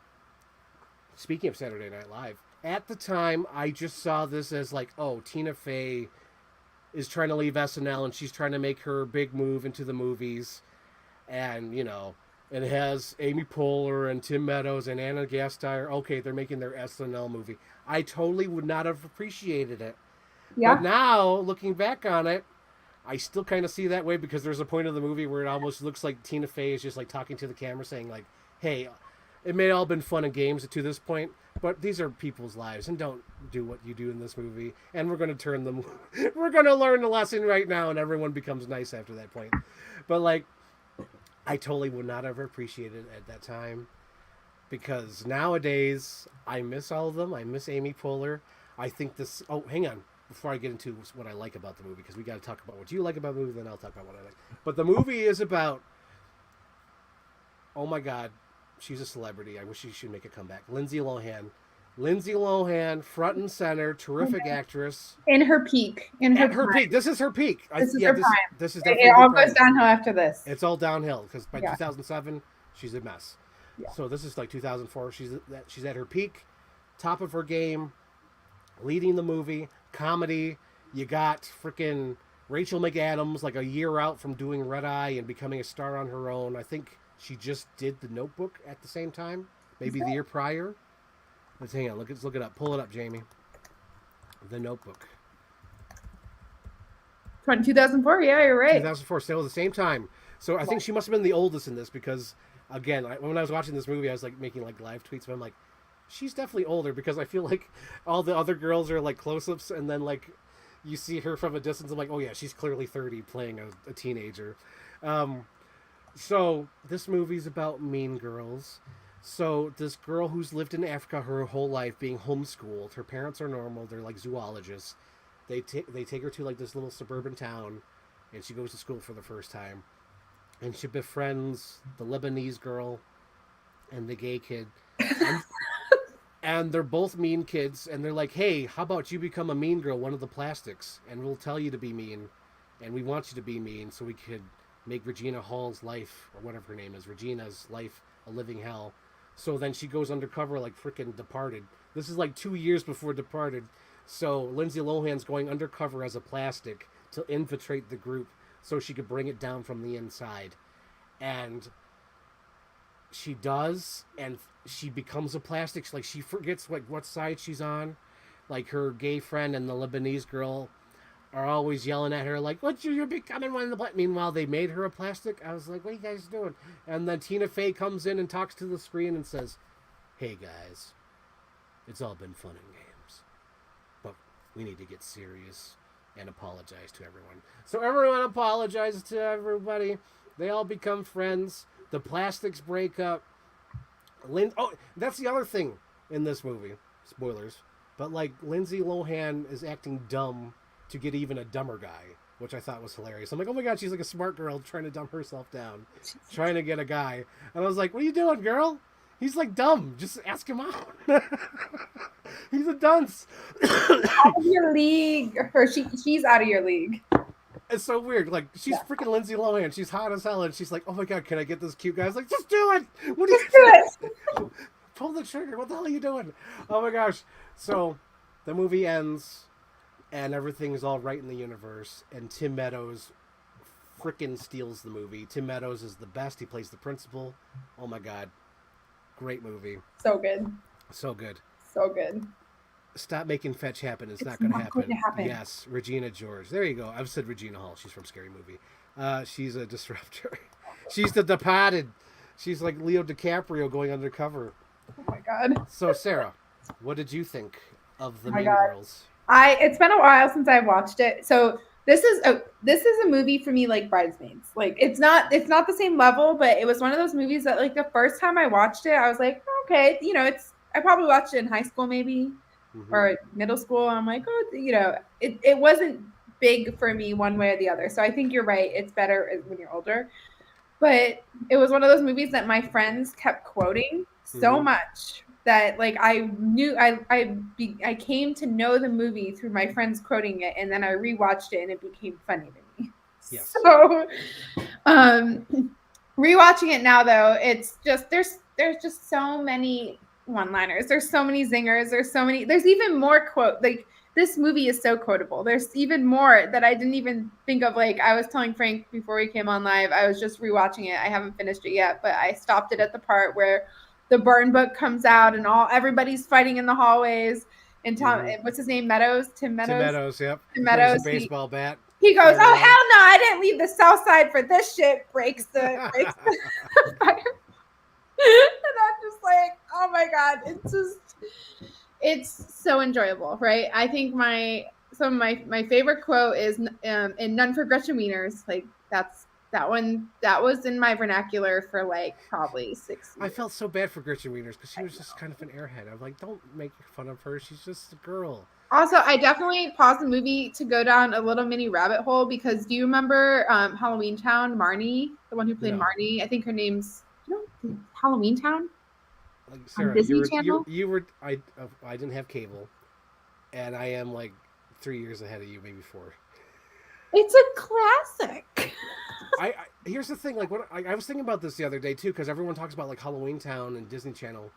speaking of Saturday Night Live, at the time I just saw this as like, oh, Tina Fey is trying to leave SNL and she's trying to make her big move into the movies, and you know. It has Amy Poehler and Tim Meadows and Anna Gasteyer. Okay, they're making their SNL movie. I totally would not have appreciated it. Yeah. But now, looking back on it, I still kind of see that way because there's a point of the movie where it almost looks like Tina Fey is just like talking to the camera saying like, hey, it may all been fun and games to this point, but these are people's lives and don't do what you do in this movie. And we're going to we're going to learn the lesson right now and everyone becomes nice after that point. But like, I totally would not have appreciated it at that time because nowadays I miss all of them. I miss Amy Poehler. I think this... Oh, hang on. Before I get into what I like about the movie, because we got to talk about what you like about the movie, then I'll talk about what I like. But the movie is about... Oh my God. She's a celebrity. I wish she should make a comeback. Lindsay Lohan. Lindsay Lohan, front and center, terrific actress. In her peak. In her peak. This is her peak. This is her prime. This is definitely it all goes downhill after this. It's all downhill because by 2007, she's a mess. Yeah. So this is like 2004. She's at her peak, top of her game, leading the movie, comedy. You got freaking Rachel McAdams like a year out from doing Red Eye and becoming a star on her own. I think she just did The Notebook at the same time, maybe the year prior. Let's hang on. Let's look it up. Pull it up, Jamie. The Notebook. 2004. Yeah, you're right. 2004. Still at the same time. So I think she must have been the oldest in this because, again, when I was watching this movie, I was like making like live tweets, but I'm like, she's definitely older because I feel like all the other girls are like close-ups, and then like you see her from a distance. I'm like, oh yeah, she's clearly 30 playing a teenager. So this movie's about Mean Girls. So this girl who's lived in Africa her whole life, being homeschooled, her parents are normal, they're like zoologists. They take her to like this little suburban town, and she goes to school for the first time, and she befriends the Lebanese girl and the gay kid, and they're both mean kids, and they're like, hey, how about you become a mean girl, one of the plastics, and we'll tell you to be mean, and we want you to be mean so we could make Regina Hall's life, or whatever her name is, Regina's life, a living hell. So then she goes undercover like freaking Departed. This is like 2 years before Departed. So Lindsay Lohan's going undercover as a plastic to infiltrate the group so she could bring it down from the inside. And she does, and she becomes a plastic. Like she forgets like what side she's on. Like her gay friend and the Lebanese girl are always yelling at her like, "What you're becoming one of the plastic." Meanwhile, they made her a plastic. I was like, "What are you guys doing?" And then Tina Fey comes in and talks to the screen and says, "Hey guys, It's all been fun and games. But we need to get serious and apologize to everyone. So everyone apologizes to everybody. They all become friends. The plastics break up. Oh, that's the other thing in this movie. Spoilers. But like Lindsay Lohan is acting dumb to get even a dumber guy, which I thought was hilarious. I'm like, oh my god, she's like a smart girl trying to dumb herself down, trying to get a guy. And I was like, what are you doing, girl? He's like dumb. Just ask him out. He's a dunce. Out of your league, or she's out of your league. It's so weird. Like, she's freaking Lindsay Lohan. She's hot as hell, and she's like, oh my god, can I get this cute guy? I was like, just do it. What are you doing? Pull the trigger. What the hell are you doing? Oh my gosh. So the movie ends, and everything's all right in the universe, and Tim Meadows freaking steals the movie. Tim Meadows is the best. He plays the principal. Oh my god. Great movie. So good. So good. So good. Stop making fetch happen. It's not going to happen. Yes, Regina George. There you go. I've said Regina Hall. She's from Scary Movie. She's a disruptor. She's the Departed. She's like Leo DiCaprio going undercover. Oh my god. So Sarah, what did you think of the Mean Girls? It's been a while since I've watched it. So this is a movie for me like Bridesmaids. Like it's not the same level, but it was one of those movies that like the first time I watched it, I was like, okay, I probably watched it in high school maybe. Or middle school. I'm like, it wasn't big for me one way or the other. So I think you're right. It's better when you're older. But it was one of those movies that my friends kept quoting so much that like I knew I came to know the movie through my friends quoting it, and then I rewatched it and it became funny to me. Yes. So rewatching it now though, it's just there's just so many one-liners. There's so many zingers. There's even more quote. Like this movie is so quotable. There's even more that I didn't even think of. Like I was telling Frank before we came on live, I was just rewatching it. I haven't finished it yet, but I stopped it at the part where the burn book comes out and everybody's fighting in the hallways. And what's his name? Meadows? Tim Meadows? Tim Meadows, yep. Tim Meadows. A baseball bat. He goes, oh, hell no, I didn't leave the south side for this shit. Breaks the fire. And I'm just like, oh my god, it's so enjoyable, right? I think my favorite quote is in None for Gretchen Wieners. Like that was in my vernacular for like probably 6 years. I felt so bad for Gretchen Wieners because she was just kind of an airhead. I'm like, don't make fun of her. She's just a girl. Also, I definitely paused the movie to go down a little mini rabbit hole because do you remember Halloween Town, Marnie, the one who played Marnie? I think her name's Halloween Town. Like Sarah, on Disney Channel? I didn't have cable, and I am like 3 years ahead of you, maybe 4. It's a classic. Here's the thing, like I was thinking about this the other day too, because everyone talks about like Halloween Town and Disney Channel.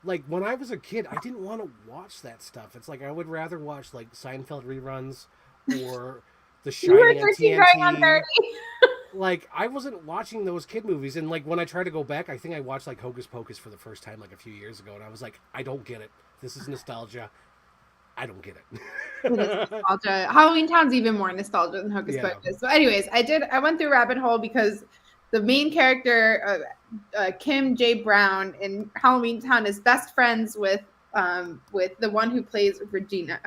Like when I was a kid, I didn't want to watch that stuff. It's like I would rather watch like Seinfeld reruns or The Shining on TNT. Like I wasn't watching those kid movies, and like when I tried to go back, I think I watched like Hocus Pocus for the first time like a few years ago, and I was like, I don't get it. This is nostalgia. I don't get it. It is nostalgia. Halloween Town's even more nostalgia than Hocus Pocus. So, anyways, I went through rabbit hole because the main character, Kim J. Brown in Halloween Town, is best friends with the one who plays Regina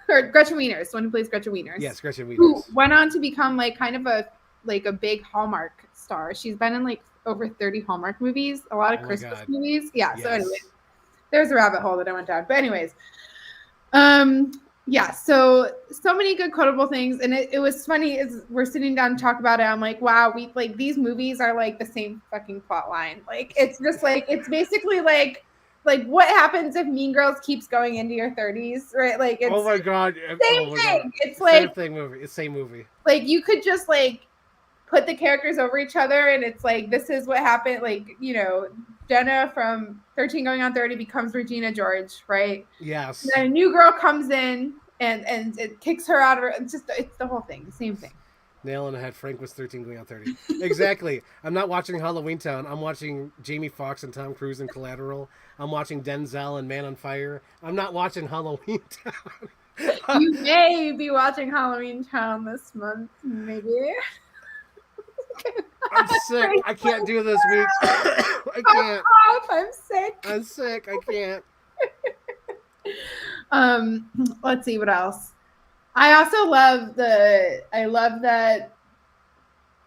or Gretchen Wieners, the one who plays Gretchen Wieners. Yes, Gretchen Wieners. Who went on to become like kind of a big Hallmark star. She's been in like over 30 Hallmark movies, a lot of Christmas movies. Yeah. Yes. So anyways, there's a rabbit hole that I went down. But anyways, so many good quotable things. And it was funny as we're sitting down to talk about it. I'm like, wow, we like these movies are like the same fucking plot line. Like it's just like it's basically like what happens if Mean Girls keeps going into your 30s, right? Like it's oh my god, same thing. God. It's like same thing movie. It's same movie. Like you could just like put the characters over each other, and it's like this is what happened. Like Jenna from 13 Going on 30 becomes Regina George, right? Yes. And then a new girl comes in and it kicks her out of her. It's the whole thing, the same thing. Nail on the head. Frank was 13 Going on 30. Exactly. I'm not watching Halloween Town. I'm watching Jamie Foxx and Tom Cruise in Collateral. I'm watching Denzel and Man on Fire. I'm not watching Halloween Town. You may be watching Halloween Town this month, maybe. I'm sick. I can't do this week. I can't. I'm sick. I'm sick. I can't. Let's see what else. I also love the. I love that.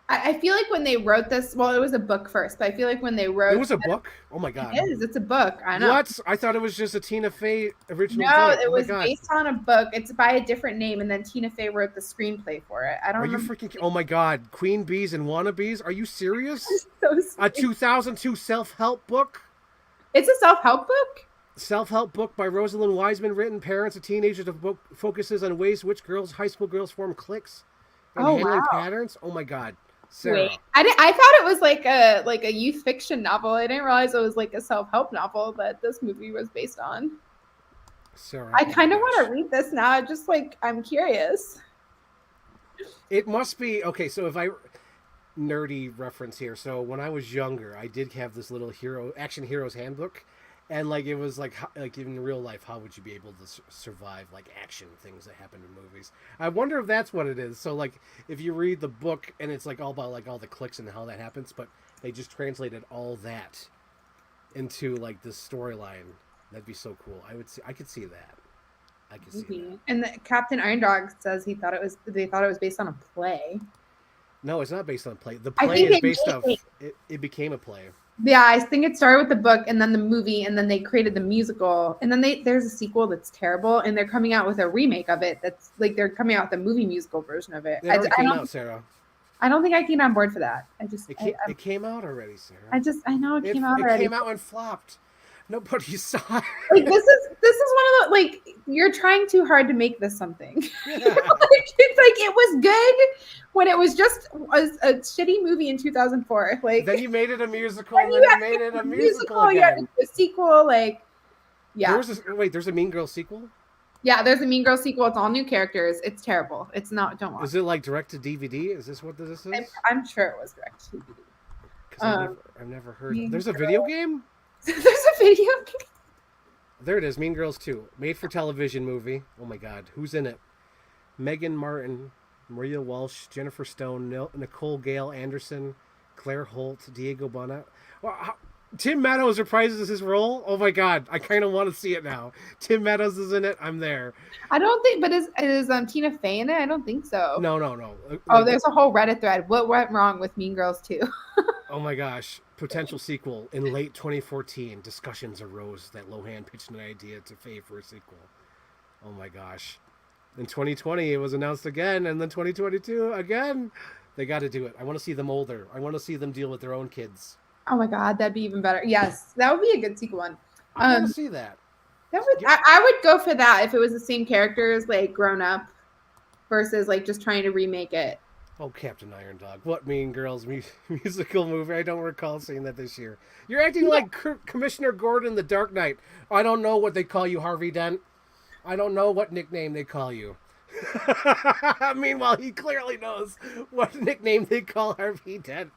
I feel like when they wrote this, well, it was a book first, but I feel like when they It wrote, was a book? Oh my it god. is. It's a book. I know. What? I thought it was just a Tina Fey original No, joint. it Oh my was god. based on a book. It's by a different name, and then Tina Fey wrote the screenplay for it. I don't Are you remember. freaking... Oh my god. Queen Bees and Wannabes? Are you serious? So A sweet. 2002 self-help book? It's a self-help book. Self-help book by Rosalind Wiseman, written parents of teenagers. The book focuses on ways which high school girls form cliques and Oh handling wow. patterns. Oh my god. Wait, Sarah. I thought it was like a youth fiction novel. I didn't realize it was like a self-help novel that this movie was based on. Sarah. I Oh my kind of want gosh. to read this now. Just like I'm curious. It must be... Okay, so if I... Nerdy reference here. So when I was younger, I did have this little action heroes handbook, and like it was like in real life, how would you be able to survive like action things that happen in movies? I wonder if that's what it is. So like if you read the book and it's like all about like all the clicks and how that happens, but they just translated all that into like this storyline. That'd be so cool. I could see that. I could see that. Maybe. And Captain Iron Dog says they thought it was based on a play. No, it's not based on a play. The I play think is they based made it. off it became a play. Yeah, I think it started with the book and then the movie and then they created the musical and then there's a sequel that's terrible and they're coming out with a remake of it that's like they're coming out with a movie musical version of it. It already came out, Sarah. I don't think I can get on board for that. It came out already, Sarah. I know it came out It already. came out and flopped. Nobody saw it. Like this is one of the like you're trying too hard to make this something. Yeah. It's like it was good when it was just a shitty movie in 2004. Like Then you made it a musical, and you then you had made it a a musical you had again. a sequel, like yeah. There's a Mean Girls sequel? Yeah, there's a Mean Girls sequel. It's all new characters. It's terrible. It's not. Don't watch. Is it like direct to DVD? Is this what this is? I'm sure it was direct to DVD. Because I've never heard. Mean There's a Girls. video game? There's a video. There it is, Mean Girls 2. Made for television movie. Oh my god. Who's in it? Megan Martin, Maria Walsh, Jennifer Stone, Nicole Gale Anderson, Claire Holt, Diego Bonnet. Well, Tim Meadows reprises his role. Oh my god, I kind of want to see it now. Tim Meadows is in it. I'm there. I don't think, but is Tina Fey in it? I don't think so. No. Oh, there's a whole Reddit thread. What went wrong with Mean Girls 2? Oh my gosh. Potential sequel. In late 2014, discussions arose that Lohan pitched an idea to Faye for a sequel. Oh my gosh. In 2020, it was announced again, and then 2022 again. They got to do it. I want to see them older. I want to see them deal with their own kids. Oh my god, that'd be even better. Yes, that would be a good sequel one. I want to see that. I would go for that if it was the same characters, like grown up, versus like just trying to remake it. Oh, Captain Iron Dog. What Mean Girls musical movie? I don't recall seeing that this year. You're acting like Commissioner Gordon in The Dark Knight. I don't know what they call you, Harvey Dent. I don't know what nickname they call you. Meanwhile, he clearly knows what nickname they call Harvey Dent.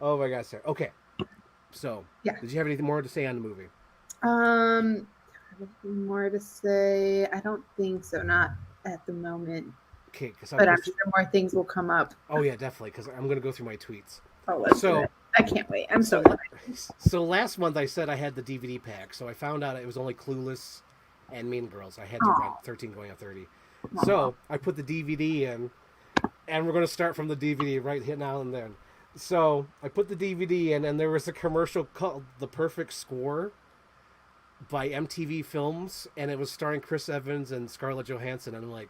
Oh my gosh, sir. Okay. So, yeah. Did you have anything more to say on the movie? Anything more to say? I don't think so. Not at the moment. Okay, but I'm sure more things will come up. Oh yeah, definitely, because I'm going to go through my tweets. Oh, let's do it. I can't wait. I'm so excited. So last month I said I had the DVD pack, so I found out it was only Clueless and Mean Girls. I had to rent 13 going on 30. So I put the DVD in, and we're going to start from the DVD right here now and then. So I put the DVD in, and there was a commercial called The Perfect Score by MTV Films, and it was starring Chris Evans and Scarlett Johansson, and I'm like,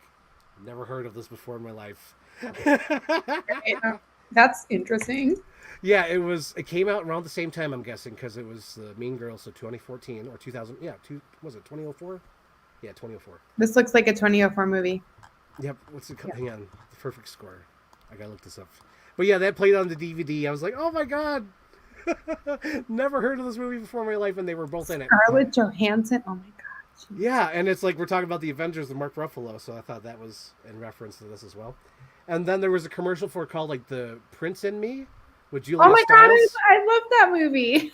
never heard of this before in my life. That's interesting. Yeah, it came out around the same time, I'm guessing, because it was Mean Girls, so 2014 or 2000. Yeah, was it 2004? Yeah, 2004. This looks like a 2004 movie. Yep. What's it called? Hang on. The Perfect Score. I gotta look this up. But yeah, that played on the DVD. I was like, oh my god. Never heard of this movie before in my life, and they were both in it. Scarlett Johansson. Oh my god. Jeez. Yeah, and it's like we're talking about the Avengers with Mark Ruffalo, so I thought that was in reference to this as well. And then there was a commercial for it called like The Prince and Me with Julia Stiles. Oh my god, I love that movie.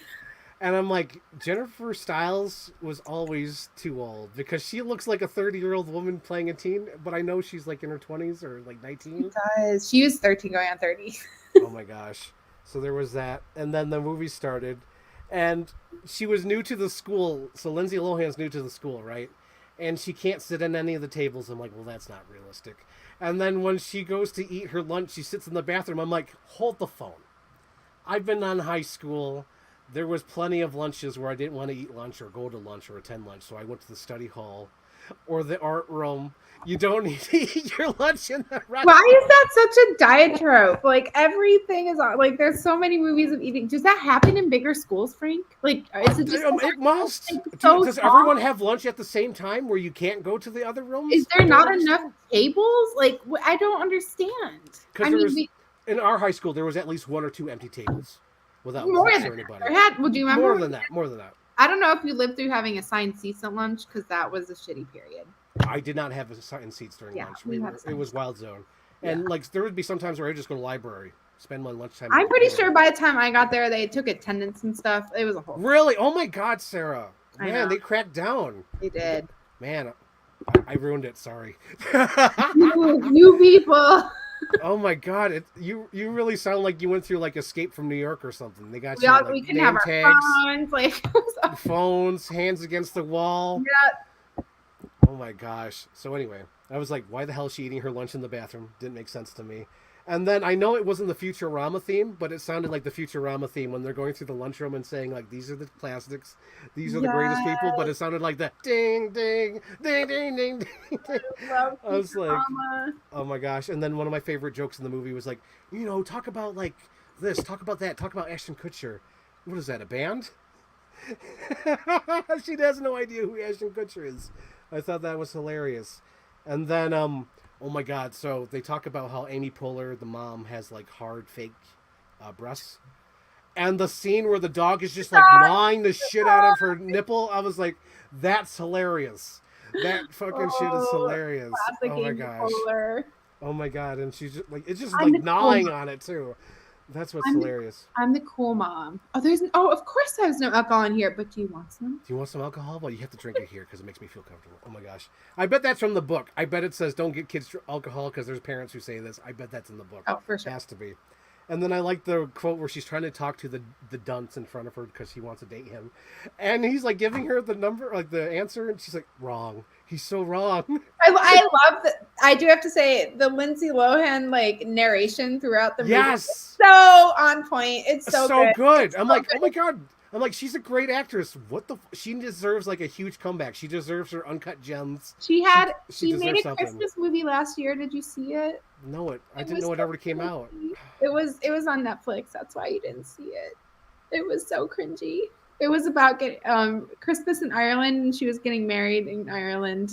And I'm like, Jennifer Stiles was always too old because she looks like a 30-year-old woman playing a teen, but I know she's like in her 20s or like 19. She does. She was 13 going on 30. Oh my gosh. So there was that. And then the movie started. And she was new to the school, so Lindsay Lohan's new to the school, right? And she can't sit at any of the tables. I'm like, well, that's not realistic. And then when she goes to eat her lunch, she sits in the bathroom. I'm like, hold the phone. I've been on high school. There was plenty of lunches where I didn't want to eat lunch or go to lunch or attend lunch, so I went to the study hall or the art room. You don't need to eat your lunch in the restaurant. Why is that such a diatrope? Like everything is like there's so many movies of eating. Does that happen in bigger schools, Frank? Like is it just It must. so Does small? everyone have lunch at the same time where you can't go to the other rooms? Is there not enough tables? Like I don't understand. I mean, in our high school there was at least 1 or 2 empty tables without more lunch than or anybody. well, do you remember? More than that. I don't know if you lived through having assigned seats at lunch because that was a shitty period. I did not have assigned seats during lunch. It was wild zone. And like there would be some times where I just go to the library, spend my lunchtime. I'm pretty sure by the time I got there, they took attendance and stuff. It was a whole Really? Oh my God, Sarah. Man, they cracked down. They did. Man, I ruined it. Sorry. you people. Oh my God! You really sound like you went through like Escape from New York or something. They got we couldn't have our tags, phones, like phones, hands against the wall. Yeah. Oh my gosh! So anyway, I was like, why the hell is she eating her lunch in the bathroom? Didn't make sense to me. And then I know it wasn't the Futurama theme, but it sounded like the Futurama theme when they're going through the lunchroom and saying like, "These are the plastics, these are the greatest people." But it sounded like the ding, ding, ding, ding, ding, ding. I was like, oh my gosh! And then one of my favorite jokes in the movie was like, talk about like this, talk about that, talk about Ashton Kutcher. What is that? A band? She has no idea who Ashton Kutcher is. I thought that was hilarious. And then oh my God! So they talk about how Amy Poehler, the mom, has like hard fake breasts, and the scene where the dog is just like gnawing the shit out of her nipple. I was like, that's hilarious. That fucking shit is hilarious. Oh my gosh! Oh my God! And she's just like, it's just like gnawing on it too. That's what's hilarious. I'm the cool mom. Of course there's no alcohol in here, but do you want some? Do you want some alcohol? Well, you have to drink it here because it makes me feel comfortable. Oh my gosh. I bet that's from the book. I bet it says don't get kids alcohol because there's parents who say this. I bet that's in the book. Oh, for sure. It has to be. And then I like the quote where she's trying to talk to the dunce in front of her because she wants to date him. And he's like giving her the number, like the answer, and she's like, wrong. He's so wrong. I love that. I do have to say the Lindsay Lohan like narration throughout the movie. Yes. So on point. It's so good. I'm like, oh my God. I'm like, she's a great actress. She deserves like a huge comeback. She deserves her uncut gems. She made a Christmas movie last year. Did you see it? No, I didn't know it ever came out. It was on Netflix. That's why you didn't see it. It was so cringy. It was about getting Christmas in Ireland, and she was getting married in Ireland.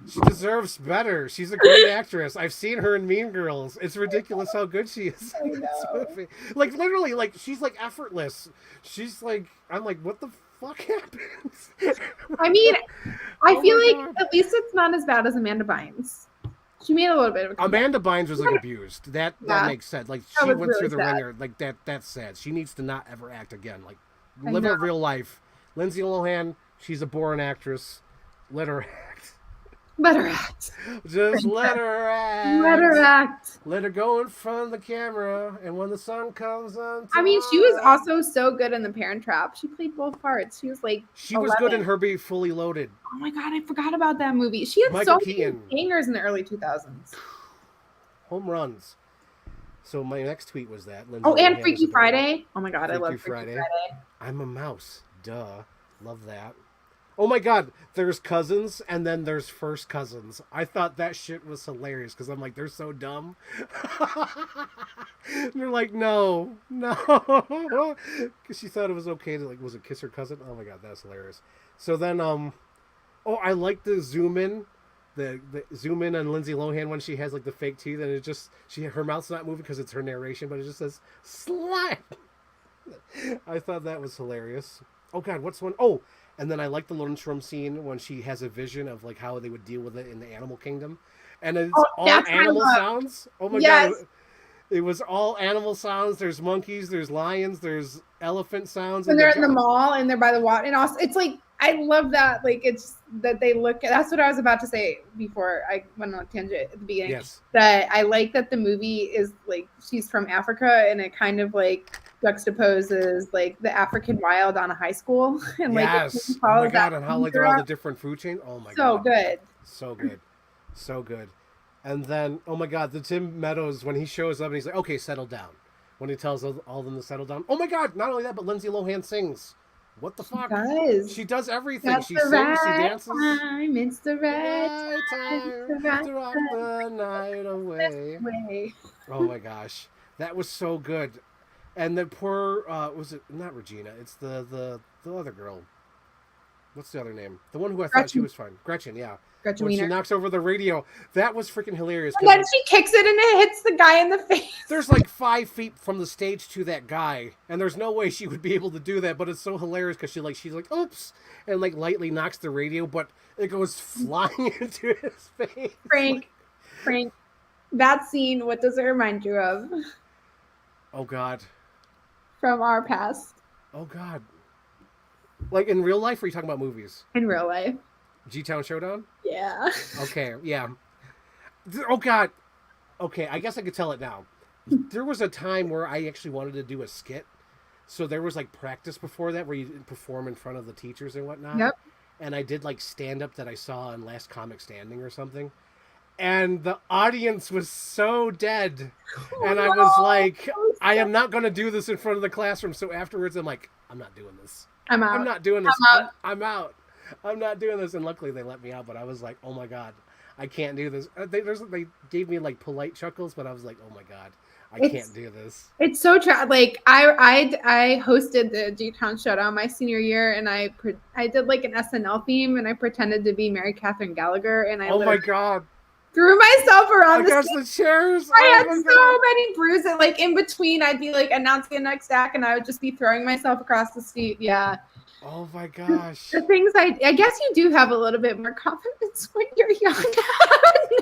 She deserves better. She's a great actress. I've seen her in Mean Girls. It's ridiculous how good she is in this movie. Like literally, like she's like effortless. She's like, I'm like, what the fuck happens? I mean, I feel like at least it's not as bad as Amanda Bynes. She made a little bit of Amanda Bynes was like abused. That makes sense. Like she went through the ringer. Like that's sad. She needs to not ever act again. Like live her real life. Lindsay Lohan, she's a born actress. Let her act. Let her act. Just let her act. Let her act. Let her go in front of the camera, and when the sun comes on. I mean, she was also so good in The Parent Trap. She played both parts. She was like. She was good in Her Be Fully Loaded. Oh my God, I forgot about that movie. She had so many bangers in the early 2000s. Home runs. So my next tweet was that. Lindsay and Freaky Friday. Oh my God, I love Freaky Friday. I'm a mouse. Duh. Love that. Oh my God, there's cousins and then there's first cousins. I thought that shit was hilarious because I'm like, they're so dumb. They're like, no. Because she thought it was okay to was it kiss her cousin? Oh my God, that's hilarious. So then, I like the zoom in. The zoom in on Lindsay Lohan when she has like the fake teeth and it just, her mouth's not moving because it's her narration, but it just says, slap. I thought that was hilarious. Oh God, what's one? Oh, and then I like the lunchroom scene when she has a vision of like how they would deal with it in the animal kingdom. And it's all animal sounds. Oh my God. It was all animal sounds. There's monkeys, there's lions, there's elephant sounds. When they're in the mall and they're by the water. And also it's like I love that. Like, it's that they look. That's what I was about to say before I went on a tangent at the beginning. Yes. That I like that the movie is like she's from Africa, and it kind of like juxtaposes like the African wild on a high school, and like it Yes. Oh my follows god, that and how like they're all the different food chains. Oh my so god. good. So good. So good. And then, oh my god, the Tim Meadows, when he shows up and he's like, okay, settle down. When he tells all of them to settle down. Oh my god, not only that, but Lindsay Lohan sings. What the fuck? Does She does everything. that's She the sings, she right dances. time? It's the right Right time. It's the time right to rock the night away. way. Oh my gosh. That was so good. And the poor, was it, not Regina, it's the other girl. What's the other name? The one who I thought she Gretchen. was fine. Gretchen, yeah. Gretchen When she Wiener. knocks over the radio. That was freaking hilarious. And then she kicks it and it hits the guy in the face. There's like 5 feet from the stage to that guy, and there's no way she would be able to do that. But it's so hilarious because she's like, oops, and like lightly knocks the radio, but it goes flying into his face. Frank, that scene, what does it remind you of Oh god. from our past Oh god. Like in real life, or are you talking about movies? in real life? G-Town Showdown? Yeah. Okay, yeah. Oh god. Okay, I guess I could tell it now. There was a time where I actually wanted to do a skit. So there was like practice before that where you perform in front of the teachers and whatnot. Yep. And I did like stand up that I saw on Last Comic Standing or something. And the audience was so dead. And I was like, I am not going to do this in front of the classroom. So afterwards, I'm like, I'm not doing this. I'm out. I'm not doing this. I'm out. I'm out. I'm not doing this. And luckily they let me out. But I was like, oh my God, I can't do this. They gave me like polite chuckles, but I was like, oh my God, I can't do this. It's so like I hosted the G-Town Showdown my senior year, and I did like an SNL theme, and I pretended to be Mary Catherine Gallagher, and I Oh my God. threw myself around against the chairs. I had so many bruises. Like in between, I'd be like announcing the next act, and I would just be throwing myself across the seat. Yeah. Oh my gosh. The things I guess you do have a little bit more confidence when you're young.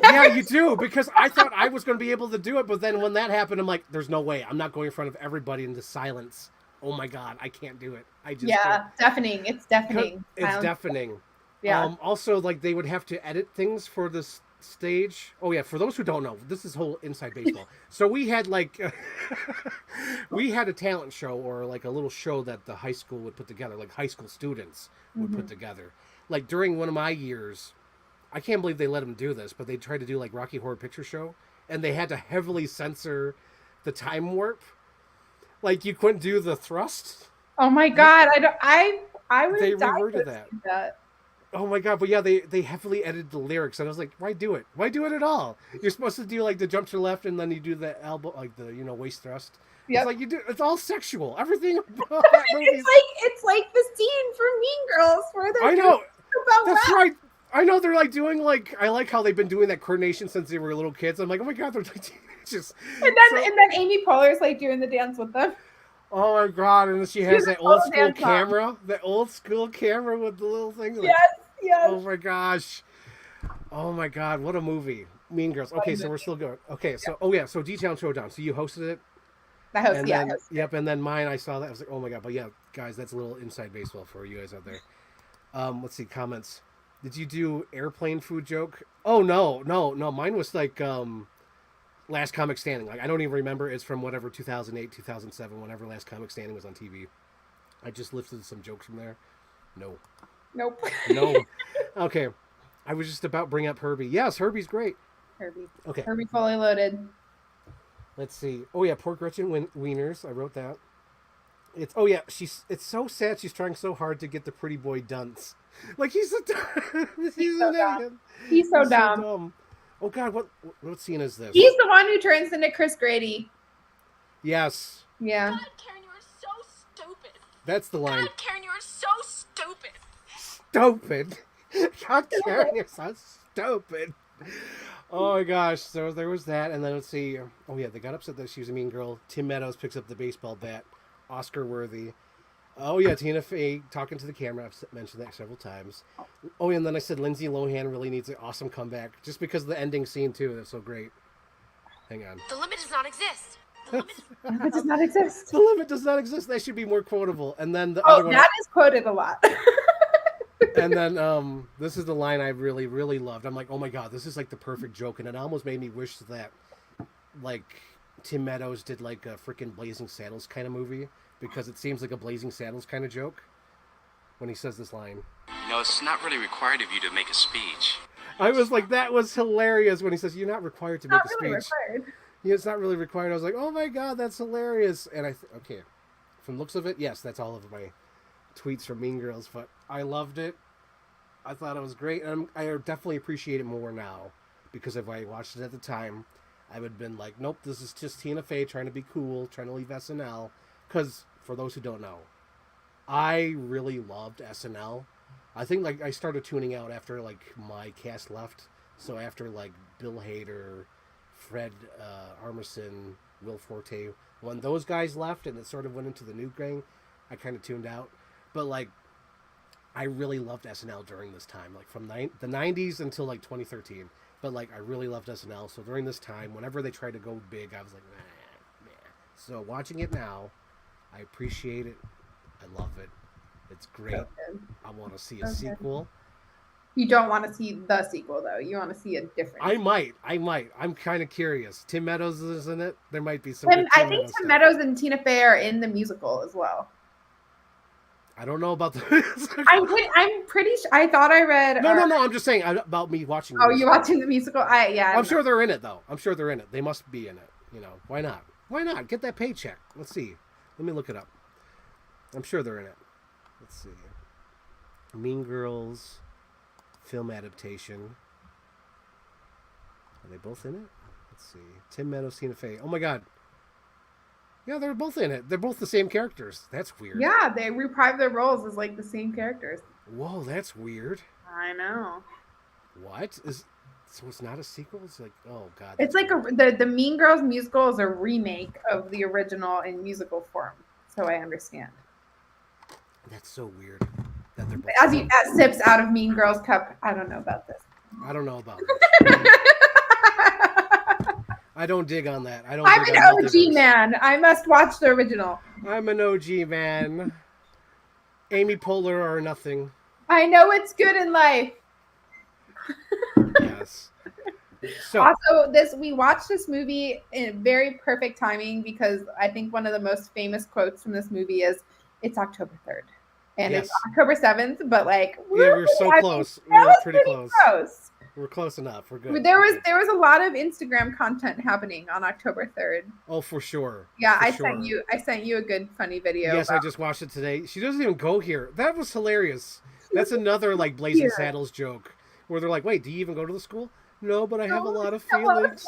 Yeah, you do, because I thought I was going to be able to do it, but then when that happened, I'm like, there's no way. I'm not going in front of everybody in the silence. Oh my God, I can't do it. I just deafening. It's deafening. It's deafening. Yeah. Also, like they would have to edit things for this stage. Oh yeah, for those who don't know, this is whole inside baseball. So we had like we had a talent show, or like a little show that the high school would put together, like high school students would put together. Like during one of my years, I can't believe they let them do this, but they tried to do like Rocky Horror Picture Show, and they had to heavily censor the time warp. Like you couldn't do the thrust. Oh my God, I would. They reverted that. Oh my God, but yeah, they heavily edited the lyrics, and I was like, why do it? Why do it at all? You're supposed to do like the jump to the left, and then you do the elbow, like the waist thrust. Yep. It's like you do. It's all sexual. Everything about that movie. It's like the scene from Mean Girls where they're. I know. That's right. I know they're like doing like, I like how they've been doing that coordination since they were little kids. I'm like, oh my God, they're like teenagers. And then Amy Poehler's like doing the dance with them. Oh my God, and then she has that old school camera, that old school camera with the little thing. Like, yes. Oh my gosh. Oh my God, what a movie. Mean Girls. Okay, so we're still going. Okay, so so G-Town Showdown. So you hosted it? I hosted, then, yep, and then mine, I saw that. I was like, oh my God. But yeah, guys, that's a little inside baseball for you guys out there. Let's see, comments. Did you do airplane food joke? Oh no. Mine was like Last Comic Standing. Like I don't even remember. It's from whatever 2008, 2007, whenever Last Comic Standing was on TV. I just lifted some jokes from there. No. Nope. No. Okay. I was just about to bring up Herbie. Yes, Herbie's great. Herbie. Okay. Herbie fully loaded. Let's see. Oh yeah, poor Gretchen Wieners. I wrote that. It's so sad. She's trying so hard to get the pretty boy dunce. Like he's so dumb. He's so dumb. Oh God, what scene is this? He's the one who turns into Chris Grady. Yes. Yeah. God, Karen, you are so stupid. That's the line. God, Karen, you are so stupid. Stupid. God, Karen, you're so stupid. Oh my gosh. So there was that, and then let's see. Oh yeah, they got upset that she was a mean girl. Tim Meadows picks up the baseball bat. Oscar worthy. Oh yeah, Tina Fey talking to the camera. I've mentioned that several times. Oh yeah, and then I said Lindsay Lohan really needs an awesome comeback, just because of the ending scene too. That's so great. Hang on. The limit does not exist. The limit does not exist. The limit does not exist. That should be more quotable. And then the other other one. That is quoted a lot. And then this is the line I really, really loved. I'm like, oh my god, this is like the perfect joke, and it almost made me wish that like Tim Meadows did like a freaking Blazing Saddles kind of movie because it seems like a Blazing Saddles kind of joke when he says this line. You know, it's not really required of you to make a speech. I was like, that was hilarious when he says, "You're not required to make Not a really speech." required. Yeah, it's not really required. I was like, oh my god, that's hilarious. And okay, from looks of it, yes, that's all of my tweets from Mean Girls. But I loved it. I thought it was great, and I definitely appreciate it more now because if I watched it at the time, I would have been like, nope, this is just Tina Fey trying to be cool, trying to leave SNL. Because for those who don't know, I really loved SNL. I think like I started tuning out after like my cast left. So after like Bill Hader, Fred Armisen, Will Forte, when those guys left and it sort of went into the new gang, I kind of tuned out. But like, I really loved SNL during this time, like from the 90s until like 2013. But like, I really loved SNL. So during this time, whenever they tried to go big, I was like, nah. So watching it now, I appreciate it. I love it. It's great. Okay. I want to see a sequel. You don't want to see the sequel, though. You want to see a different. I might. I'm kind of curious. Tim Meadows is in it. There might be some. I think Tim Meadows and Tina Fey are in the musical as well. I don't know about the. I'm pretty sure. I thought I read. No. I'm just saying about me watching. Oh, you watching the musical? Yeah. I'm sure they're in it though. I'm sure they're in it. They must be in it. You know, why not? Why not get that paycheck? Let's see. Let me look it up. I'm sure they're in it. Let's see. Mean Girls film adaptation. Are they both in it? Let's see. Tim Meadows, Tina Fey. Oh my god. Yeah, they're both in it. They're both the same characters. That's weird. Yeah, they reprise their roles as like the same characters. Whoa, that's weird. I know. What is? So it's not a sequel. It's like, oh god. It's like the Mean Girls musical is a remake of the original in musical form. So I understand. That's so weird. That they're both As he sips out of Mean Girls cup, I don't know about this. I don't know about this. I don't dig on that. I'm an OG man. I must watch the original. I'm an OG man. Amy Poehler or nothing. I know it's good in life. Yes. So Also, we watched this movie in very perfect timing because I think one of the most famous quotes from this movie is, "It's October 3rd." And yes. It's October 7th, but like we're so close. We're pretty close. We're close enough. We're good. There was a lot of Instagram content happening on October 3rd. Oh, for sure. Yeah, I sent you a good funny video. Yes, I just watched it today. She doesn't even go here. That was hilarious. That's another like Blazing Saddles joke where they're like, "Wait, do you even go to the school?" "No, but I have a lot of feelings."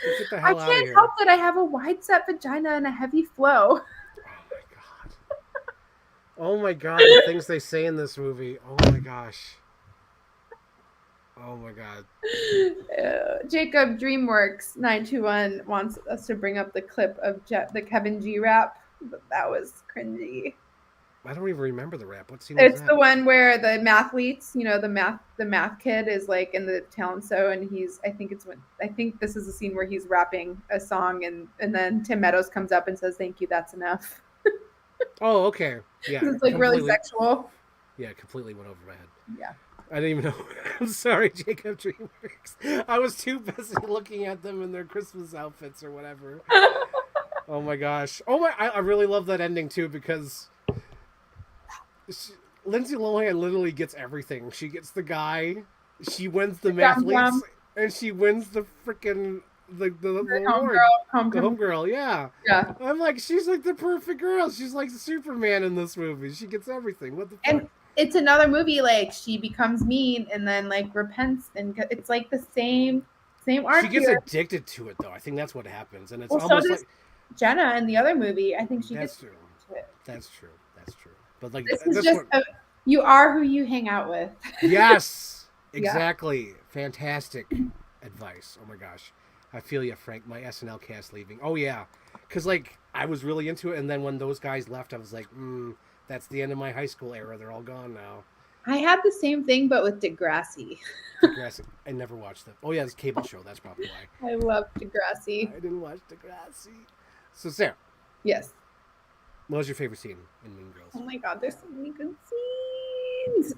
Get the hell I out of can't here. help that I have a wide set vagina and a heavy flow. Oh my god, the things they say in this movie. Oh my gosh. Oh my god. Jacob DreamWorks 921 wants us to bring up the clip of the Kevin G rap. That was cringy. I don't even remember the rap. What scene It's was that? the one where the mathletes, the math kid is like in the talent show, and I think this is a scene where he's rapping a song, and then Tim Meadows comes up and says, "Thank you, that's enough." Oh, okay. Yeah. It's like really sexual. Yeah, completely went over my head. Yeah. I didn't even know. I'm sorry, Jacob DreamWorks. I was too busy looking at them in their Christmas outfits or whatever. Oh my gosh. I really love that ending too because Lindsay Lohan literally gets everything. She gets the guy, she wins the mathletes, and she wins the freaking the award. The homegirl, yeah. Yeah. I'm like, she's like the perfect girl. She's like Superman in this movie. She gets everything. What the fuck? And it's another movie like she becomes mean and then like repents, and it's like the same arc. She gets addicted to it though. I think that's what happens, and it's almost so does like Jenna in the other movie. I think she that's gets true. to it. That's true. But like This is just you are who you hang out with. Yes, exactly. Yeah. Fantastic advice. Oh my gosh, I feel you, Frank. My SNL cast leaving. Oh yeah, because like I was really into it, and then when those guys left, I was like, that's the end of my high school era. They're all gone now. I had the same thing, but with Degrassi. I never watched them. Oh yeah, it's a cable show. That's probably why. I love Degrassi. I didn't watch Degrassi. So Sarah. Yes. What was your favorite scene in Mean Girls? Oh my god, there's so many good scenes. scenes.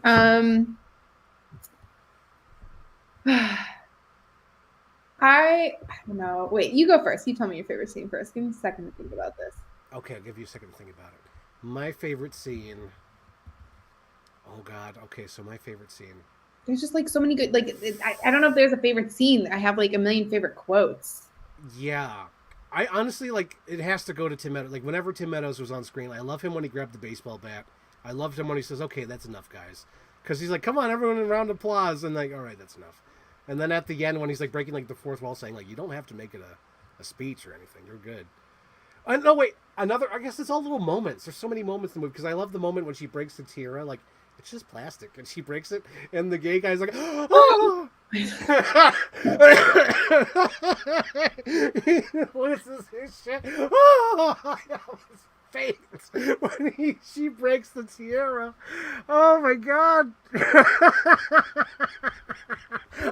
I don't know. Wait, you go first. You tell me your favorite scene first. Give me a second to think about this. Okay, I'll give you a second to think about it. My favorite scene. Oh God. Okay, so my favorite scene. There's just like so many good. Like I don't know if there's a favorite scene. I have like a million favorite quotes. Yeah. I honestly like it has to go to Tim Meadows. Like whenever Tim Meadows was on screen, I love him when he grabbed the baseball bat. I loved him when he says, "Okay, that's enough, guys," because he's like, "Come on, everyone, in round of applause," and like, "All right, that's enough." And then at the end, when he's like breaking like the fourth wall, saying like, "You don't have to make it a speech or anything. You're good." No, wait, another. I guess it's all little moments. There's so many moments in the movie because I love the moment when she breaks the tiara. Like it's just plastic, and she breaks it, and the gay guy's like, "Oh!" What is this shit? Oh, I almost faint when she breaks the tiara. Oh my God.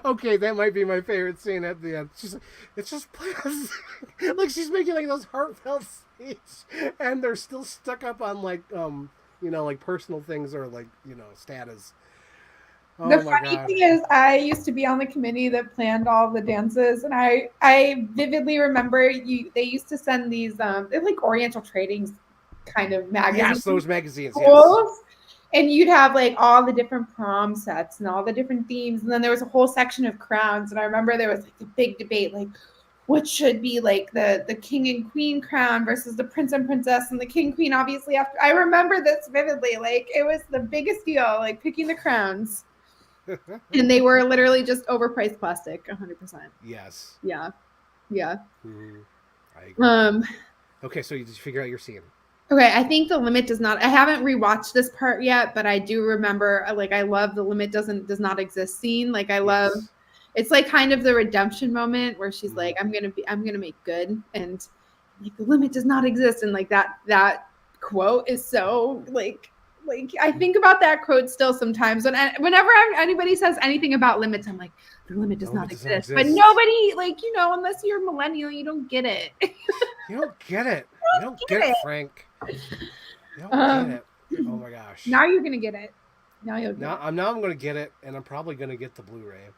Okay, that might be my favorite scene at the end. She's like, it's just plastic. Like she's making like those heartfelt speech, and they're still stuck up on like like personal things or like status. Oh The my funny God. thing is, I used to be on the committee that planned all the dances, and I vividly remember they used to send these they're like Oriental Trading kind of magazines. Yes, those magazines. Yes. Schools, and you'd have like all the different prom sets and all the different themes, and then there was a whole section of crowns. And I remember there was like a big debate, like what should be like the king and queen crown versus the prince and princess, and the king queen obviously after. I remember this vividly, like it was the biggest deal, like picking the crowns. And they were literally just overpriced plastic, 100%. Yes. Yeah. Mm-hmm. I agree. Okay, so did you figure out your scene? Okay, I think the limit does not. I haven't rewatched this part yet, but I do remember. Like, I love the limit does not exist scene. Like, I love. Yes. It's like kind of the redemption moment where she's Mhm. like, I'm gonna make good, and like the limit does not exist, and like that quote is so like I think about that quote still sometimes. Whenever anybody says anything about limits, I'm like, the limit does not exist. But nobody, like, unless you're a millennial, you don't get it. You don't get it. You don't get it, Frank. You don't get it. Oh my gosh. Now you're gonna get it. Now you'll get it. I'm gonna get it, and I'm probably gonna get the Blu-ray.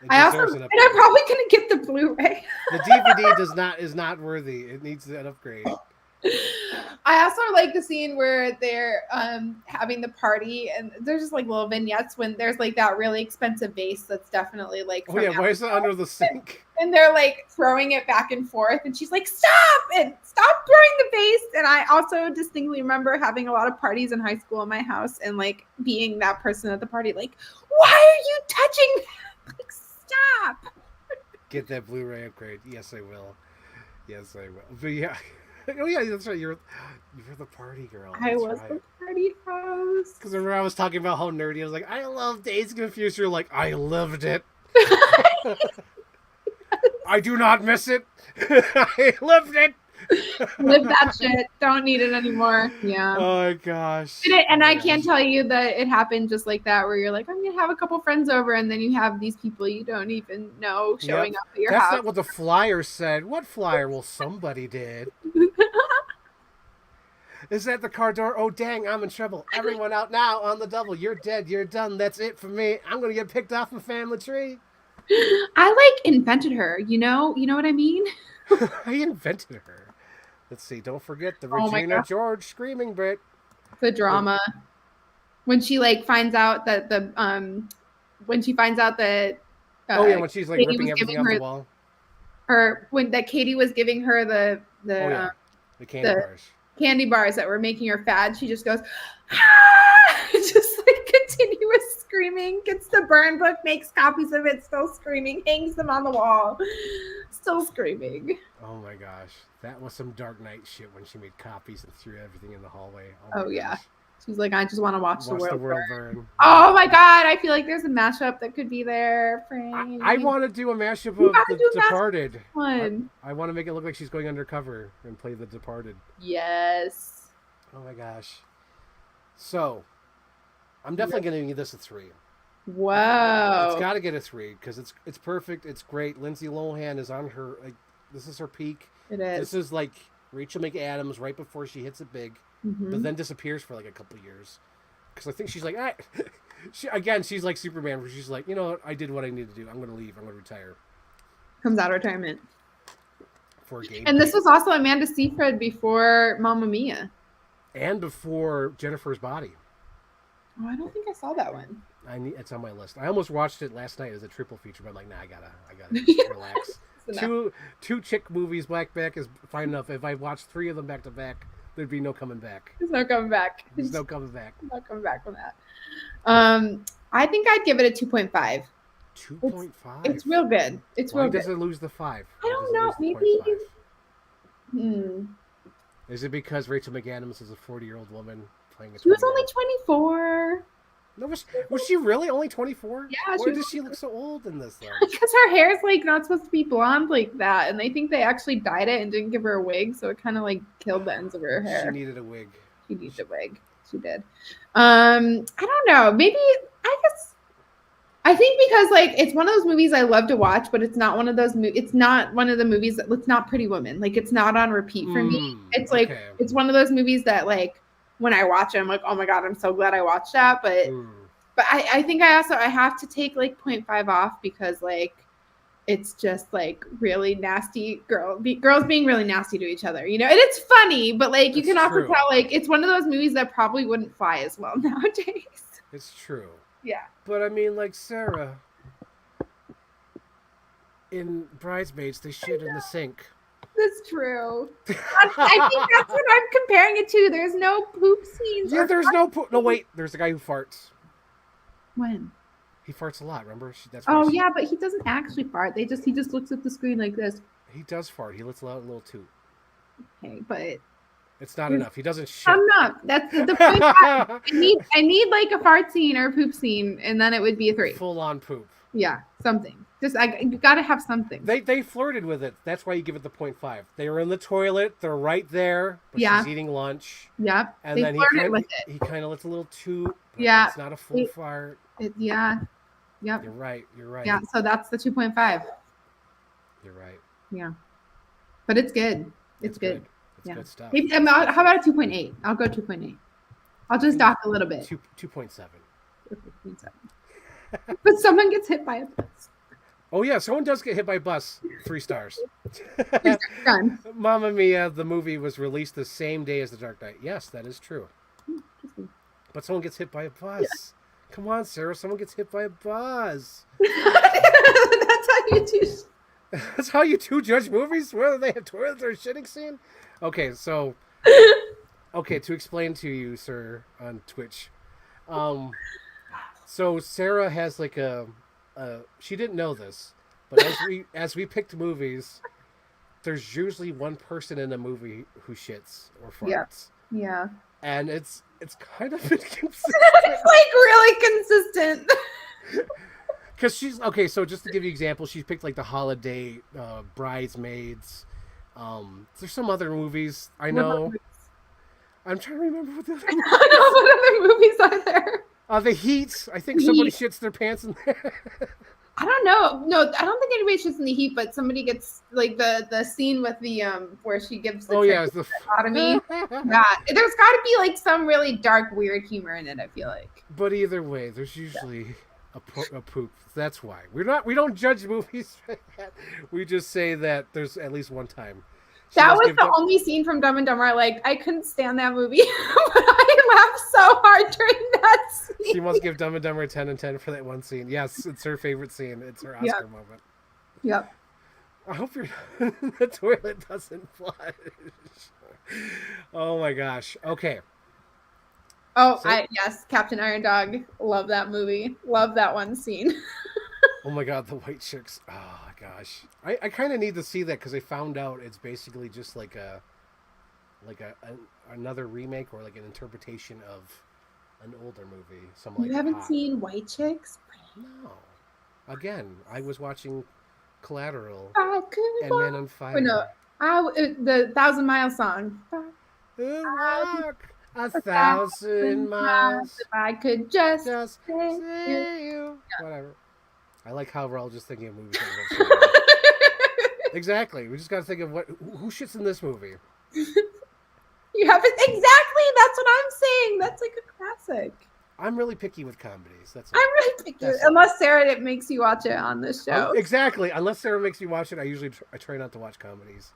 I'm probably gonna get the Blu-ray. The DVD is not worthy. It needs an upgrade. I also like the scene where they're having the party, and there's just like little vignettes when there's like that really expensive vase that's definitely like. Oh yeah, why is it under the sink? And they're like throwing it back and forth, and she's like, "Stop it! Stop throwing the vase!" And I also distinctly remember having a lot of parties in high school in my house, and like being that person at the party, like, "Why are you touching that? Like, stop!" Get that Blu-ray upgrade. Yes, I will. Yes, I will. But yeah. Oh yeah, that's right. You're the party girl. I was the party host. Because remember I was talking about how nerdy I was. Like, I love Days Confused. You're like, I loved it. I do not miss it. I loved it. Live that shit. Don't need it anymore. Yeah. Oh my gosh. And I can't tell you that it happened just like that, where you're like, I'm gonna have a couple friends over, and then you have these people you don't even know showing up at your house. That's not what the flyer said. What flyer? Well, somebody did. Is that the car door? Oh dang, I'm in trouble. Everyone out now on the double. You're dead. You're done. That's it for me. I'm gonna get picked off my family tree. I like invented her. You know what I mean? I invented her. Let's see. Don't forget the Regina George screaming bit. The drama when she like finds out that when she finds out that when she's like ripping everything off the wall. Or when that Katie was giving her the candy bars that were making her fat, she just goes, ah! Just like continuous screaming, gets the burn book, makes copies of it, still screaming, hangs them on the wall, still screaming. Oh my gosh, that was some Dark Knight shit when she made copies and threw everything in the hallway. Oh yeah. She's like, I just want to watch the world burn. Oh my god, I feel like there's a mashup that could be there, Frank. I want to do a mashup of The Departed. One. I want to make it look like she's going undercover and play The Departed. Yes. Oh my gosh. So, I'm definitely going to give this a 3. Wow. It's got to get a 3 because it's perfect. It's great. Lindsay Lohan is on her. Like, this is her peak. It is. This is like Rachel McAdams right before she hits it big. Mm-hmm. But then disappears for like a couple years. because I think she's like, she's like Superman, where she's like, you know what, I did what I needed to do. I'm going to leave. I'm going to retire Comes out of retirement. for a game. And this was also Amanda Seyfried before Mamma Mia. And before Jennifer's Body. Oh, I don't think I saw that one. It's on my list. I almost watched it last night as a triple feature, but I'm like, nah, I gotta relax. Two chick movies back is fine enough. If I watched 3 of them back to back, there'd be no coming back. There's no coming back. There's no coming back. No coming back from that. I think I'd give it a 2.5. 2.5. It's real good. It's Why real good. does it lose the 5? I don't know. Maybe. Is it because Rachel McAdams is a 40-year-old woman playing a? She was only 24. No, was she really only 24? Yeah. Why does she look so old in this? Because her hair is like not supposed to be blonde like that, and I think they actually dyed it and didn't give her a wig, so it kind of like killed the ends of her hair. She needed a wig. She needed a wig. She did. I don't know. Maybe I think because like it's one of those movies I love to watch, but it's not one of those. It's not one of the movies that. It's not Pretty Woman. Like it's not on repeat for me. It's like it's one of those movies that like when I watch it, I'm like, oh my god, I'm so glad I watched that. But I think I have to take like 0.5 off because like it's just like really nasty girls being really nasty to each other, you know. And it's funny, but like you can also tell like it's one of those movies that probably wouldn't fly as well nowadays. It's true. Yeah. But I mean, like Sarah in Bridesmaids, they shit in the sink. That's true. I think that's what I'm comparing it to. There's no poop scenes. Yeah, there's no poop. No, wait. There's a guy who farts. When? He farts a lot. Remember? Yeah, but he doesn't actually fart. He just looks at the screen like this. He does fart. He lets out a little toot. Okay, but it's not enough. He doesn't shit. I'm not. That's the point. I need like a fart scene or a poop scene, and then it would be a 3. Full on poop. Yeah, something. Just you got to have something. They flirted with it. That's why you give it the 0.5. They were in the toilet. They're right there. But she's eating lunch. Yep. And then he kind of lets a little toot. Yeah. It's not a full fart. Yeah. Yep. You're right. Yeah. So that's the 2.5. You're right. Yeah. But it's good. It's good. It's good stuff. How about a 2.8? I'll go 2.8. I'll just dock a little bit. 2.7. 2.7. But someone gets hit by a bus. Oh yeah, someone does get hit by a bus. 3 stars. Done. Mamma Mia, the movie was released the same day as The Dark Knight. Yes, that is true. But someone gets hit by a bus. Yeah. Come on, Sarah. Someone gets hit by a bus. That's how you do. That's how you two judge movies? Whether they have toilets or a shitting scene? Okay, so... Okay, to explain to you, sir, on Twitch. So Sarah has like a she didn't know this, but as we picked movies, there's usually one person in a movie who shits or farts. Yeah. And it's kind of inconsistent. It's like really consistent. Because she's okay. So just to give you an example, she picked like the holiday Bridesmaids. There's some other movies I know. I'm trying to remember what the other movies. I know what other movies are there. The Heat. I think somebody shits their pants in there. I don't know. No, I don't think anybody shits in the Heat, but somebody gets like the scene with the where she gives the dichotomy. Yeah, there's got to be like some really dark, weird humor in it. I feel like. But either way, there's usually a poop. That's why we don't judge movies. We just say that there's at least one time. That was the only scene from Dumb and Dumber. I couldn't stand that movie, but I laughed so hard during that scene. She must give Dumb and Dumber a 10 and 10 for that one scene. Yes, it's her favorite scene. It's her Oscar moment. Yep. I hope the toilet doesn't flush. Oh my gosh. Okay. Oh, yes, Captain Iron Dog. Love that movie. Love that one scene. Oh my god, the white chicks. Oh gosh. I kind of need to see that because I found out it's basically just like another remake or like an interpretation of an older movie. You haven't seen White Chicks? No. Again, I was watching Collateral and walk. Men on Fire. Oh, no. The 1,000 Mile song. Walk 1,000 miles. If I could just see you. Yeah. Whatever. I like how we're all just thinking of movies. Exactly. We just got to think of who shits in this movie. You haven't exactly. That's what I'm saying. That's like a classic. I'm really picky with comedies. That's I'm all. really picky. That's all. Unless Sarah it makes you watch it on this show. Exactly. Unless Sarah makes me watch it, I usually I try not to watch comedies.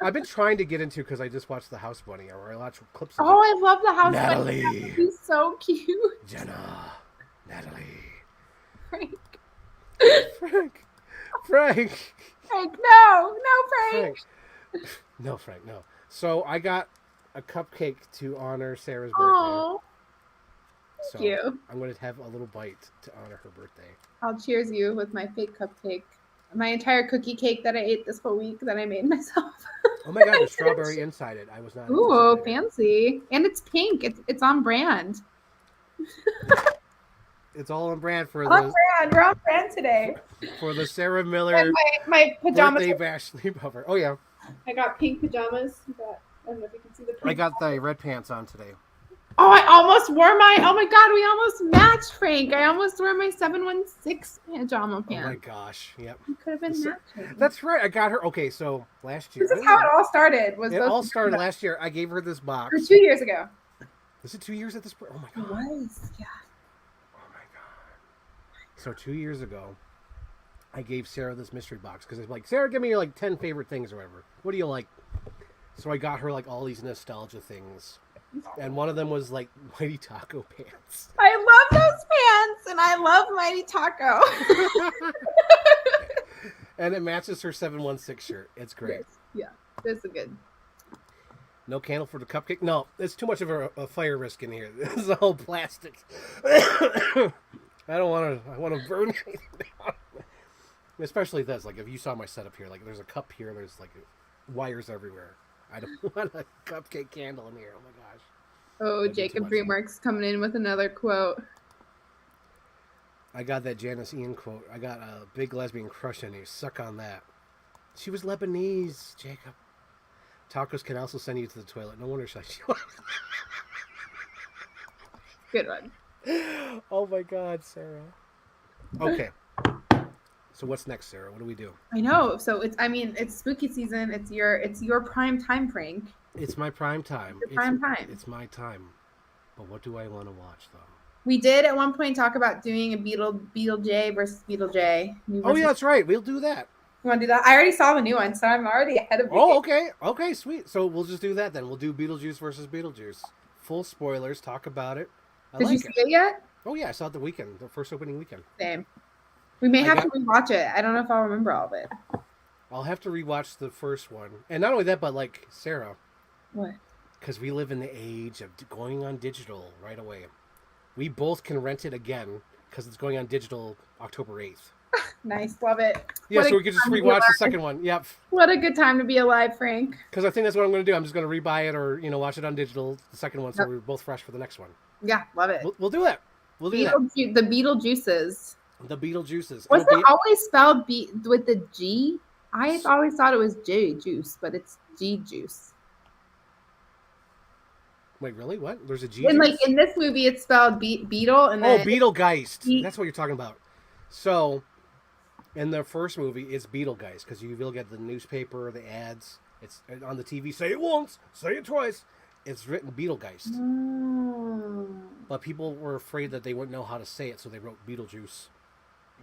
I've been trying to get into because I just watched The House Bunny, or I watched clips of Oh, it. I love the house. Natalie. He's so cute. Jenna. Natalie. Frank. Frank. Frank. Frank, no, Frank. No, Frank, no. So I got a cupcake to honor Sarah's birthday. Oh, So thank you. I'm going to have a little bite to honor her birthday. I'll cheers you with my fake cupcake. My entire cookie cake that I ate this whole week that I made myself. Oh my God, there's strawberry inside it. I was not. Ooh, anticipating it. fancy. And it's pink. It's on brand. It's all on brand for On the brand. We're on brand today. Sarah Miller And my pajamas. birthday bash sleepover. Oh yeah, I got pink pajamas. I don't know if you can see the pink. I got the red pants on today. Oh, I almost wore my. Oh my God, we almost matched, Frank. I almost wore my 716 pajama Oh my pants. gosh, yep. We could have been So- matching. That's right. I got her. Okay, so last year. This is how it all started. It all started last year. I gave her this Or box. 2 years ago. Is it 2 years at this point? Oh my It God. was, yeah. Oh my God. So 2 years ago, I gave Sarah this mystery box because it's like, Sarah, give me your like 10 favorite things or whatever. What do you like? So I got her like all these nostalgia things. And one of them was like Mighty Taco pants. I love those pants, and I love Mighty Taco. And it matches her 716 shirt. It's great. Yeah, this is good. No candle for the cupcake? No, it's too much of a fire risk in here. This is all plastic. I don't want to. I want to burn anything down. Especially this. Like if you saw my setup here, like there's a cup here. There's like wires everywhere. I don't want a cupcake candle in here. Oh my gosh. Oh, That'd be Jacob too much. DreamWorks coming in with another quote. I got that Janice Ian quote. I got a big lesbian crush on you. Suck on that. She was Lebanese, Jacob. Tacos can also send you to the toilet. No wonder she. Good one. Oh my God, Sarah. Okay. So what's next, Sarah? What do we do? I know. So it's spooky season. It's your prime time, Frank. It's my prime time. Your prime time. It's my time. But what do I want to watch though? We did at one point talk about doing a Beetle J versus Beetle J. Oh yeah, that's right. We'll do that. You want to do that? I already saw the new one, so I'm already ahead of you. Oh, okay. Okay, sweet. So we'll just do that then. We'll do Beetlejuice versus Beetlejuice. Full spoilers. Talk about it. I Did you like see it. it yet? Oh yeah, I saw it the weekend, the first opening weekend. Same. We may I have got- to rewatch it. I don't know if I'll remember all of it. I'll have to rewatch the first one, and not only that, but like Sarah, What? because we live in the age of going on digital right away. We both can rent it again because it's going on digital October 8th. Nice, love it. Yeah, What so a we could just time to be rewatch the alive. second one. Yep. What a good time to be alive, Frank. Because I think that's what I'm going to do. I'm just going to rebuy it or, watch it on digital, the second one, so Yep. we're both fresh for the next one. Yeah, love it. We'll do that. We'll do that. The Beetlejuices. The Beetlejuices. Was It'll it always spelled with the G? I always thought it was J juice, but it's G juice. Wait, really? What? There's a G? And like juice? in this movie, it's spelled Beetle, and Oh, then Beetlegeist. Be- That's what you're talking about. So, in the first movie, it's Beetlegeist because you will get the newspaper, the ads. It's on the TV. Say it once, say it twice. It's written Beetlegeist, Oh, but people were afraid that they wouldn't know how to say it, so they wrote Beetlejuice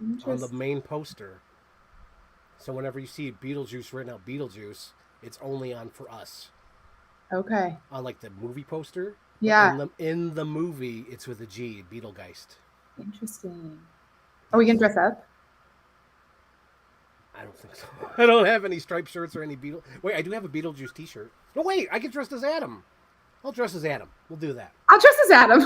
on the interesting. main poster. So whenever you see Beetlejuice written out Beetlejuice, it's only on for us. Okay, On like the movie poster. yeah, In the movie, it's with a G, Beetlegeist. interesting. Are we gonna dress up? I don't think so. I don't have any striped shirts or any Beetle. Wait, I do have a Beetlejuice T-shirt. No, wait, I get dressed as Adam. I'll dress as Adam. We'll do that. I'll dress as Adam.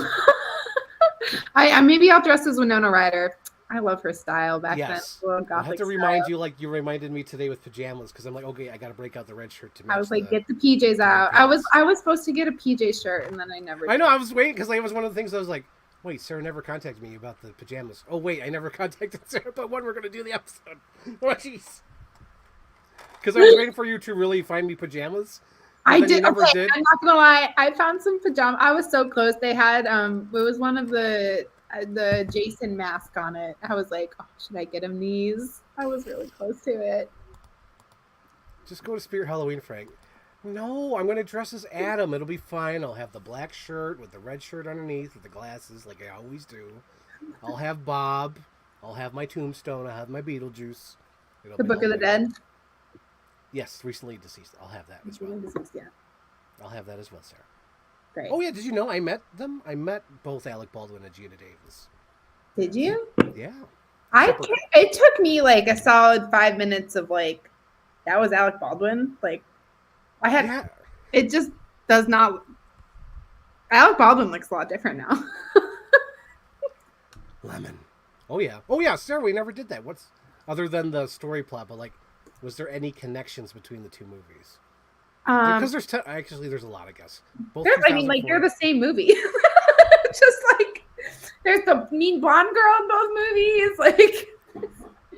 I maybe I'll dress as Winona Ryder. I love her style back Yes. then. I have to remind you, like you reminded me today with pajamas, because I'm like, okay, I got to break out the red shirt to match. I was like, the... get the PJs out. pants. I was supposed to get a PJ shirt, and then I never. I know. did. I was waiting because it was one of the things I was like, wait, Sarah never contacted me about the pajamas. Oh wait, I never contacted Sarah, but when we're gonna do the episode. Oh jeez. Because I was waiting for you to really find me pajamas. but I then you did. never Okay, did. I'm not gonna lie. I found some pajamas. I was so close. They had it was one of the Jason mask on it. I was like, oh, should I get him these? I was really close to it. Just go to Spirit Halloween, Frank. No, I'm going to dress as Adam. It'll be fine. I'll have the black shirt with the red shirt underneath with the glasses like I always do. I'll have Bob. I'll have my tombstone. I'll have my Beetlejuice. It'll The be Book all of the there. Dead. Yes, recently deceased. I'll have that as well. Yeah. I'll have that as well, Sarah. Great. Oh, yeah, did you know I met them? I met both Alec Baldwin and Gina Davis. Did you? Yeah. It took me like a solid 5 minutes of like, that was Alec Baldwin. Like, Yeah. it just does not. Alec Baldwin looks a lot different now. Lemon. Oh, yeah, Sarah, we never did that. What's, other than the story plot, but like, was there any connections between the two movies? Because there's a lot, I guess. Both I mean, like, they're the same movie. Just like, there's the mean blonde girl in both movies. Like,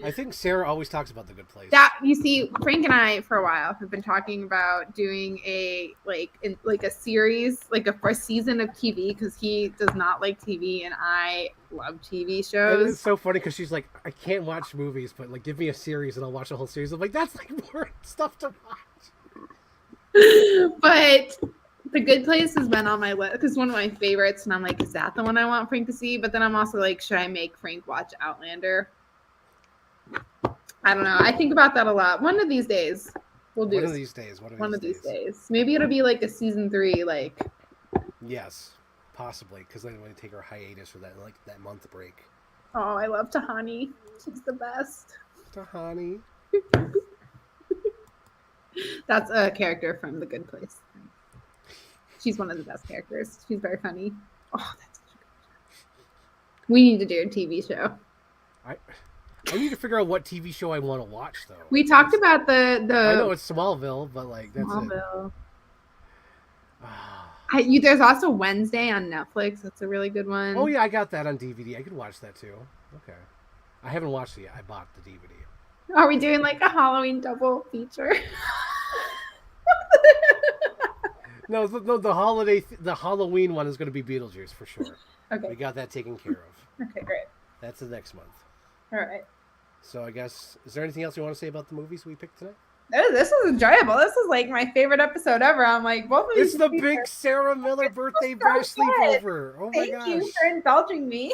I think Sarah always talks about The Good Place. that, you see, Frank and I for a while have been talking about doing a a series, like a season of TV, because he does not like TV and I love TV And shows. it's so funny because she's like, I can't watch movies, but like, give me a series and I'll watch a whole series. I'm like, that's like more stuff to watch. But The Good Place has been on my list because one of my favorites, and I'm like, is that the one I want Frank to see? But then I'm also like, should I make Frank watch Outlander? I don't know. I think about that a lot. One of these days, we'll do One it. of these days. One of these days. Maybe it'll be like a season 3, like. Yes, possibly, because then when we take our hiatus or that month break. Oh, I love Tahani. She's the best. Tahani. That's a character from The Good Place. She's one of the best characters. She's very funny. Oh, that's such a good show. We need to do a TV show. I need to figure out what TV show I want to watch, though. We talked about the. I know it's Smallville, but like that's Smallville. it. There's also Wednesday on Netflix. That's a really good one. Oh yeah, I got that on DVD. I could watch that too. Okay, I haven't watched it yet. I bought the DVD. Are we doing like a Halloween double feature? No, the Halloween one is going to be Beetlejuice for sure. Okay. We got that taken care of. Okay, great. That's the next month. All right. So I guess, is there anything else you want to say about the movies we picked tonight? This was enjoyable. This is like my favorite episode ever. I'm like, both of these. It's the big Sarah Miller birthday bash sleepover. Oh my gosh. Thank you for indulging me.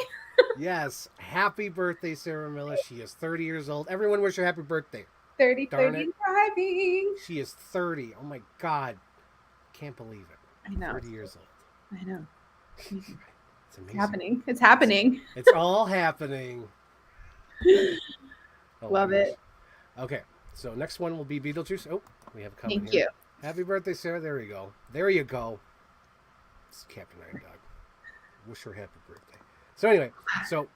Yes. Happy birthday, Sarah Miller. She is 30 years old. Everyone wish her happy birthday. 30, Darn 30, it. driving. She is 30. Oh my God. Can't believe it. I know. 30 years old. I know. It's amazing. It's happening. It's happening. It's all happening. Oh, Love my gosh. it. Okay. So next one will be Beetlejuice. Oh, we have a comment Thank here. you. Happy birthday, Sarah. There you go. There you go. It's Captain Iron Dog. Wish her happy birthday. So anyway,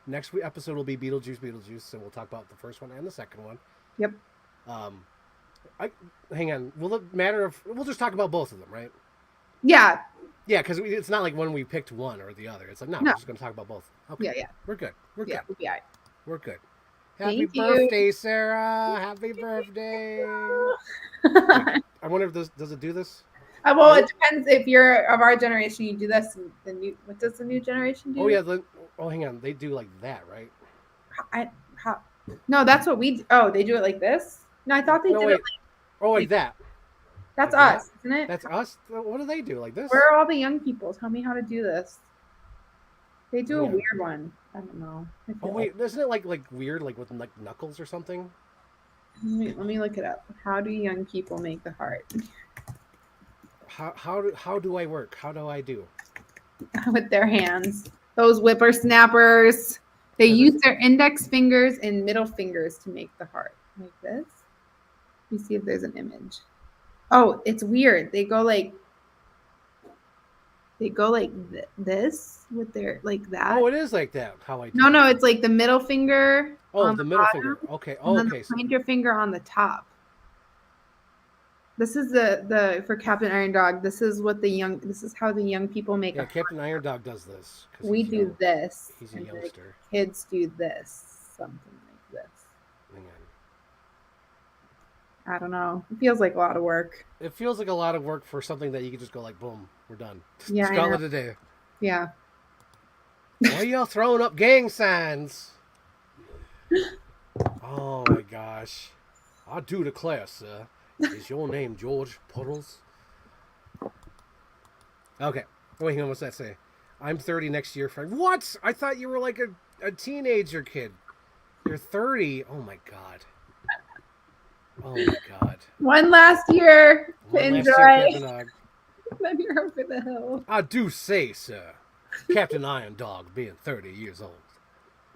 next episode will be Beetlejuice. So we'll talk about the first one and the second one. Yep. Hang on. Will it matter if we'll just talk about both of them, right? Yeah. Yeah, because it's not like when we picked one or the other. It's like, no, we're just going to talk about both. Okay. Yeah. We're good. We're good. Yeah. We'll be all right. We're good. Happy Thank you. birthday, Sarah. Happy birthday. I wonder if does it do this? Well, it depends. If you're of our generation, you do this. And the new, what does the new generation do? Oh yeah. Hang on. They do like that, right? No, that's what we. Oh, they do it like this. No, I thought they did it. Like that. That's like us, isn't it? That's us. What do they do like this? Where are all the young people? Tell me how to do this. They do a Yeah. weird one. I don't know. Oh wait, isn't it like weird, like with like knuckles or something? Let me look it up. How do young people make the heart? How do I work? How do I do? With their hands. Those whippersnappers. They use their index fingers and middle fingers to make the heart. Like this. Let me see if there's an image. Oh, it's weird. They go like this with their like that. Oh, it is like that. How I do. No, it's like the middle finger. Oh, on the middle bottom, finger. Okay. and Oh, then okay. the pointer finger on the top. This is the for Captain Iron Dog. This is how the young people make Yeah, a Captain Iron Dog does this. 'Cause we he's do young. this. He's a and the youngster. kids do this. Something like this. Hang on. I don't know. It feels like a lot of work. It feels like a lot of work for something that you could just go like, boom, we're done. Yeah, Just I call know. it a day. Yeah. Why are y'all throwing up gang signs? Oh my gosh. I do declare, sir. Is your name George Puddles? Okay. Wait, hang on. What's that say? I'm 30 next year. What? I thought you were like a teenager kid. You're 30. Oh my god. Oh my god. One last year to One enjoy. last year, Captain Dog. Then you're over the hill. I do say, sir, Captain Iron Dog being 30 years old.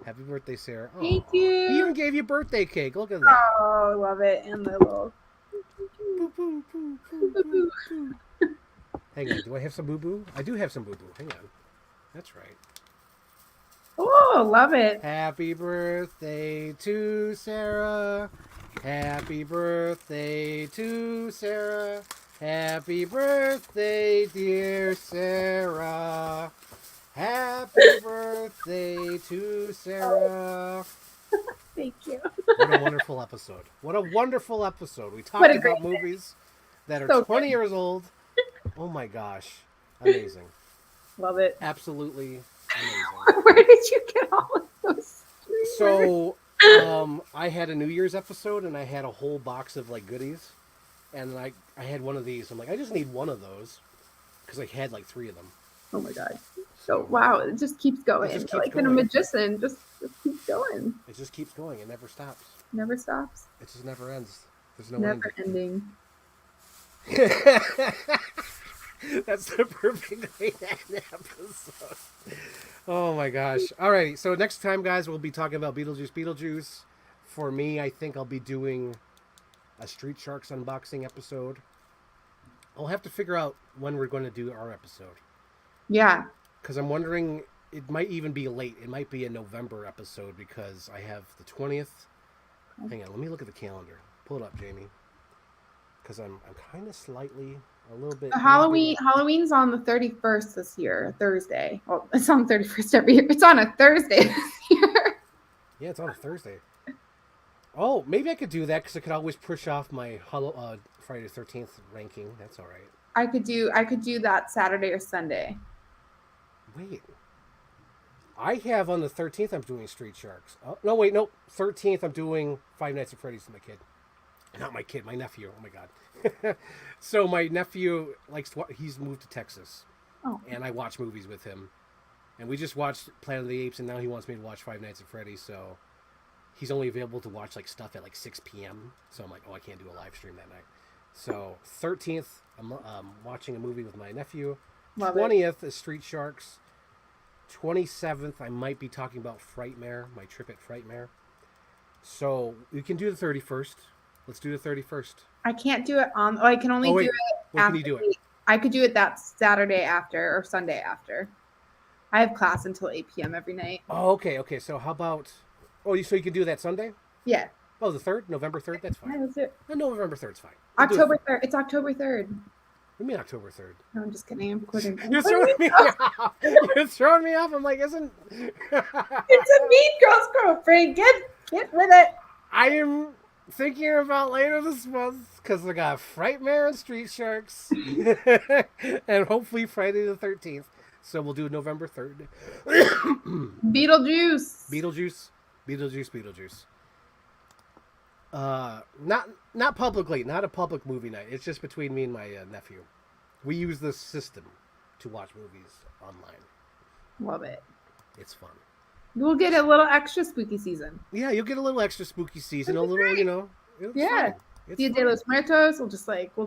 Happy birthday, Sarah. Thank Aw. you. He even gave you birthday cake. Look at that. Oh, I love it. And the little. Boo, boo, boo, boo, boo, boo. Hang on. Do I have some boo-boo? I do have some boo-boo. Hang on. That's right. Oh, love it. Happy birthday to Sarah. Happy birthday to Sarah. Happy birthday, dear Sarah. Happy birthday to Sarah. Thank you. What a wonderful episode. What a wonderful episode. We What talked a great about movies that are So 20 good. years old. Oh my gosh. Amazing. Love it. Absolutely amazing. Where did you get all of those streamers? So, I had a New Year's episode and I had a whole box of like goodies. And I had one of these. I'm like, I just need one of those. Because I had like 3 of them. Oh my god. So wow, it just keeps going. It just keeps Like going. in a magician, just keeps going. It just keeps going. It never stops. Never stops. It just never ends. There's no Never ending. end. That's the perfect way to end the episode. Oh my gosh. Alrighty, so next time, guys, we'll be talking about Beetlejuice. For me, I think I'll be doing a Street Sharks unboxing episode. I'll have to figure out when we're going to do our episode. Yeah. Because I'm wondering, it might even be late. It might be a November episode because I have the 20th. Hang on, let me look at the calendar. Pull it up, Jamie. Because I'm kind of slightly, a little bit... Halloween's on the 31st this year, Thursday. Well, it's on the 31st every year. It's on a Thursday this year. Yeah, it's on a Thursday. Oh, maybe I could do that because I could always push off my Friday the 13th ranking. That's all right. I could do that Saturday or Sunday. Wait. I have on the 13th, I'm doing Street Sharks. Oh, no, wait, no. 13th, I'm doing Five Nights at Freddy's with my kid. Not my kid, my nephew. Oh, my God. So my nephew he's moved to Texas. Oh. And I watch movies with him. And we just watched Planet of the Apes, and now he wants me to watch Five Nights at Freddy's, so he's only available to watch like stuff at like 6 p.m. So I'm like, oh, I can't do a live stream that night. So 13th, I'm watching a movie with my nephew. Love it. 20th is Street Sharks. 27th, I might be talking about Frightmare, my trip at Frightmare. So we can do the 31st. Let's do the 31st. I can't do it on. Oh, I can only do it. When can you do it? I could do it that Saturday after or Sunday after. I have class until 8 p.m. every night. Oh, okay. So how about... Oh, so you can do that Sunday? Yeah. Oh, the 3rd? November 3rd? That's Yeah, fine. let's do it. No, November 3rd's fine. We'll do it. October 3rd. It's October 3rd. What do you mean October 3rd? No, I'm just kidding. I'm quitting. You're throwing me off. You're throwing me off. I'm like, isn't... It's a Mean Girls girlfriend. Get with it. I am thinking about later this month because I got Frightmare and Street Sharks. And hopefully Friday the 13th. So we'll do November 3rd. Beetlejuice. Beetlejuice. Not publicly, not a public movie night. It's just between me and my nephew. We use this system to watch movies online. Love it. It's fun. We'll get a little extra spooky season. Yeah, you'll get a little extra spooky season, a That'd be little, great. you know. It's Yeah. fun. It's Dia de fun. los Muertos. We'll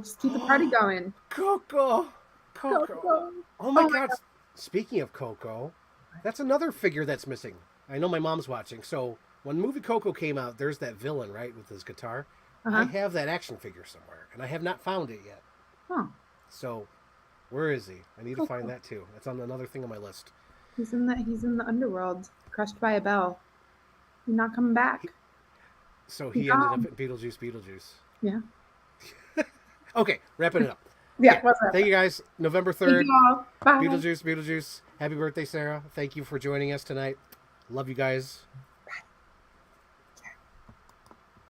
just keep the party going. Coco. Coco. Oh my Oh my God. Speaking of Coco, that's another figure that's missing. I know my mom's watching. So when the movie Coco came out, there's that villain, right, with his guitar. I Uh-huh. have that action figure somewhere, and I have not found it yet. Huh. So where is he? I need to Coco. find that too. That's on another thing on my list. He's in the underworld, crushed by a bell. He's not coming back. So he He's ended gone. up at Beetlejuice. Yeah. Okay, wrapping it up. Yeah. What's up? Thank you guys. November Thank 3rd. you all. Bye. Beetlejuice. Happy birthday, Sarah. Thank you for joining us tonight. Love you guys.